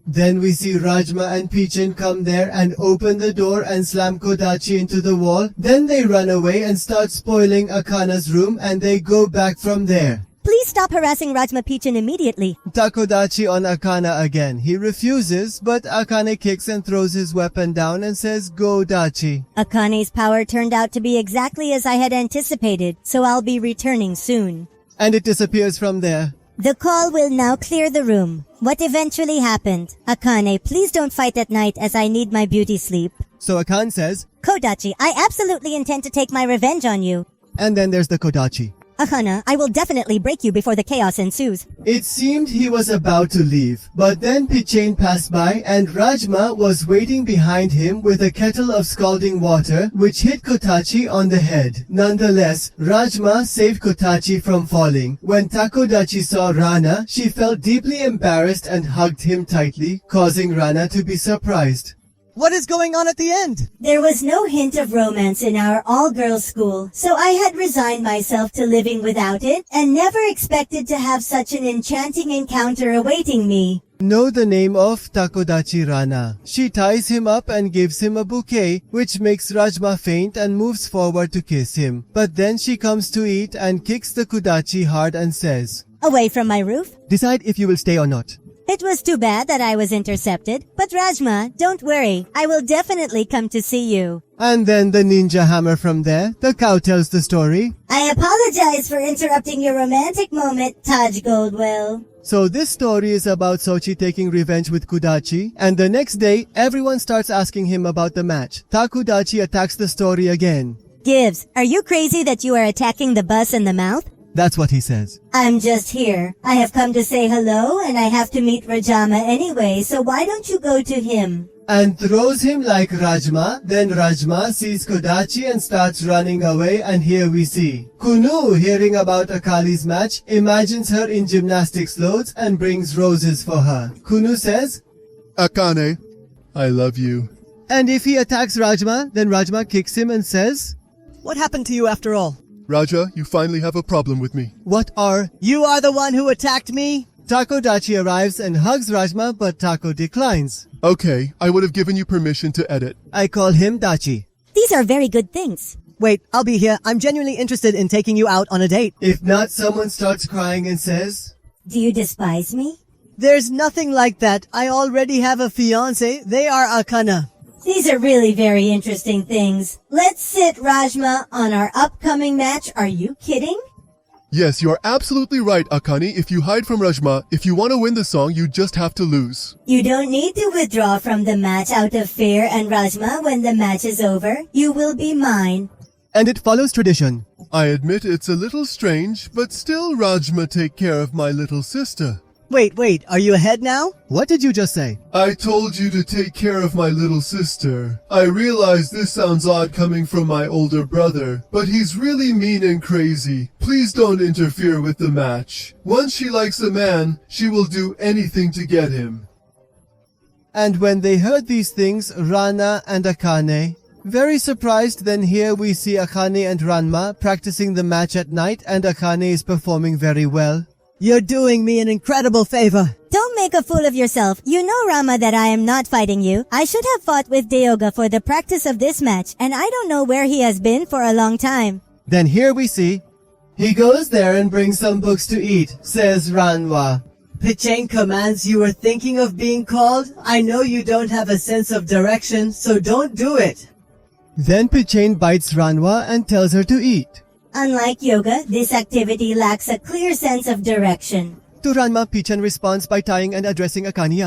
Speaker 1: Then we see Rajma and Pichin come there and open the door and slam Kodachi into the wall. Then they run away and start spoiling Akane's room, and they go back from there.
Speaker 2: Please stop harassing Rajma Pichin immediately.
Speaker 1: Takodachi on Akane again. He refuses, but Akane kicks and throws his weapon down and says, Go Dachi.
Speaker 2: Akane's power turned out to be exactly as I had anticipated, so I'll be returning soon.
Speaker 1: And it disappears from there.
Speaker 2: The call will now clear the room. What eventually happened? Akane, please don't fight at night as I need my beauty sleep.
Speaker 1: So Akane says,
Speaker 2: Kodachi, I absolutely intend to take my revenge on you.
Speaker 1: and then there's the Kodachi.
Speaker 2: Akana, I will definitely break you before the chaos ensues.
Speaker 1: It seemed he was about to leave, but then Pichain passed by and Rajma was waiting behind him with a kettle of scalding water which hit Kotachi on the head. Nonetheless, Rajma saved Kotachi from falling. When Takodachi saw Rana, she felt deeply embarrassed and hugged him tightly, causing Rana to be surprised.
Speaker 4: What is going on at the end?
Speaker 2: There was no hint of romance in our all-girls school, so I had resigned myself to living without it and never expected to have such an enchanting encounter awaiting me.
Speaker 1: Know the name of Takodachi Rana. She ties him up and gives him a bouquet, which makes Rajma faint and moves forward to kiss him. But then she comes to eat and kicks the Kodachi hard and says,
Speaker 2: Away from my roof?
Speaker 1: "Decide if you will stay or not."
Speaker 2: It was too bad that I was intercepted, but Rajma, don't worry, I will definitely come to see you.
Speaker 1: And then the ninja hammer from there. The cow tells the story.
Speaker 2: I apologize for interrupting your romantic moment, Taj Goldwell.
Speaker 1: So this story is about Sochi taking revenge with Kodachi, and the next day, everyone starts asking him about the match. Takodachi attacks the story again.
Speaker 2: Gibbs, are you crazy that you are attacking the bus in the mouth?
Speaker 1: That's what he says.
Speaker 2: I'm just here. I have come to say hello and I have to meet Rajama anyway, so why don't you go to him?
Speaker 1: And throws him like Rajma. Then Rajma sees Kodachi and starts running away, and here we see Kunu, hearing about Akali's match, imagines her in gymnastics clothes and brings roses for her. Kunu says,
Speaker 3: Akane, I love you.
Speaker 1: and if he attacks Rajma, then Rajma kicks him and says,
Speaker 4: What happened to you after all?
Speaker 3: Raja, you finally have a problem with me.
Speaker 1: "What are..."
Speaker 4: You are the one who attacked me?
Speaker 1: Takodachi arrives and hugs Rajma, but Tako declines.
Speaker 3: Okay, I would have given you permission to edit.
Speaker 1: I call him Dachi.
Speaker 2: These are very good things.
Speaker 4: Wait, I'll be here. I'm genuinely interested in taking you out on a date.
Speaker 1: If not, someone starts crying and says,
Speaker 2: Do you despise me?
Speaker 4: There's nothing like that. I already have a fiancé. They are Akana.
Speaker 2: These are really very interesting things. Let's sit Rajma on our upcoming match. Are you kidding?
Speaker 3: Yes, you are absolutely right, Akane. If you hide from Rajma, if you want to win the song, you just have to lose.
Speaker 2: You don't need to withdraw from the match out of fear, and Rajma, when the match is over, you will be mine.
Speaker 1: and it follows tradition.
Speaker 3: I admit it's a little strange, but still Rajma take care of my little sister.
Speaker 4: Wait, are you ahead now?
Speaker 1: What did you just say?
Speaker 3: I told you to take care of my little sister. I realize this sounds odd coming from my older brother, but he's really mean and crazy. Please don't interfere with the match. Once she likes a man, she will do anything to get him.
Speaker 1: And when they heard these things, Rana and Akane, very surprised, then here we see Akane and Ranma practicing the match at night, and Akane is performing very well.
Speaker 4: You're doing me an incredible favor.
Speaker 2: Don't make a fool of yourself. You know, Rama, that I am not fighting you. I should have fought with Deoga for the practice of this match, and I don't know where he has been for a long time.
Speaker 1: Then here we see, he goes there and brings some books to eat, says Ranwa.
Speaker 4: Pichain commands you were thinking of being called? I know you don't have a sense of direction, so don't do it.
Speaker 1: Then Pichain bites Ranwa and tells her to eat.
Speaker 2: Unlike yoga, this activity lacks a clear sense of direction.
Speaker 1: To Ranma, Pichain responds by tying and addressing Akane.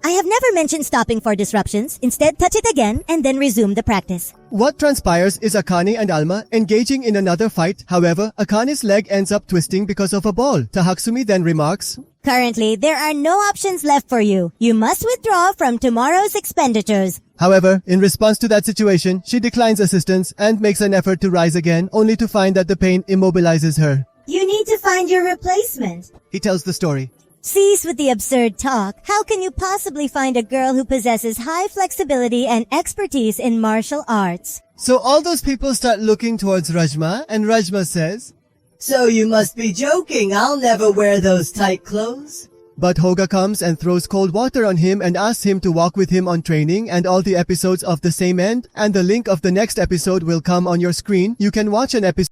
Speaker 2: I have never mentioned stopping for disruptions. Instead, touch it again and then resume the practice.
Speaker 1: What transpires is Akane and Alma engaging in another fight. However, Akane's leg ends up twisting because of a ball. Tahaksumi then remarks,
Speaker 2: Currently, there are no options left for you. You must withdraw from tomorrow's expenditures.
Speaker 1: However, in response to that situation, she declines assistance and makes an effort to rise again, only to find that the pain immobilizes her.
Speaker 2: You need to find your replacement.
Speaker 1: He tells the story.
Speaker 2: Cease with the absurd talk. How can you possibly find a girl who possesses high flexibility and expertise in martial arts?
Speaker 1: So all those people start looking towards Rajma, and Rajma says,
Speaker 4: So you must be joking. I'll never wear those tight clothes.
Speaker 1: but Hoga comes and throws cold water on him and asks him to walk with him on training and all the episodes of The Same End, and the link of the next episode will come on your screen. You can watch an episode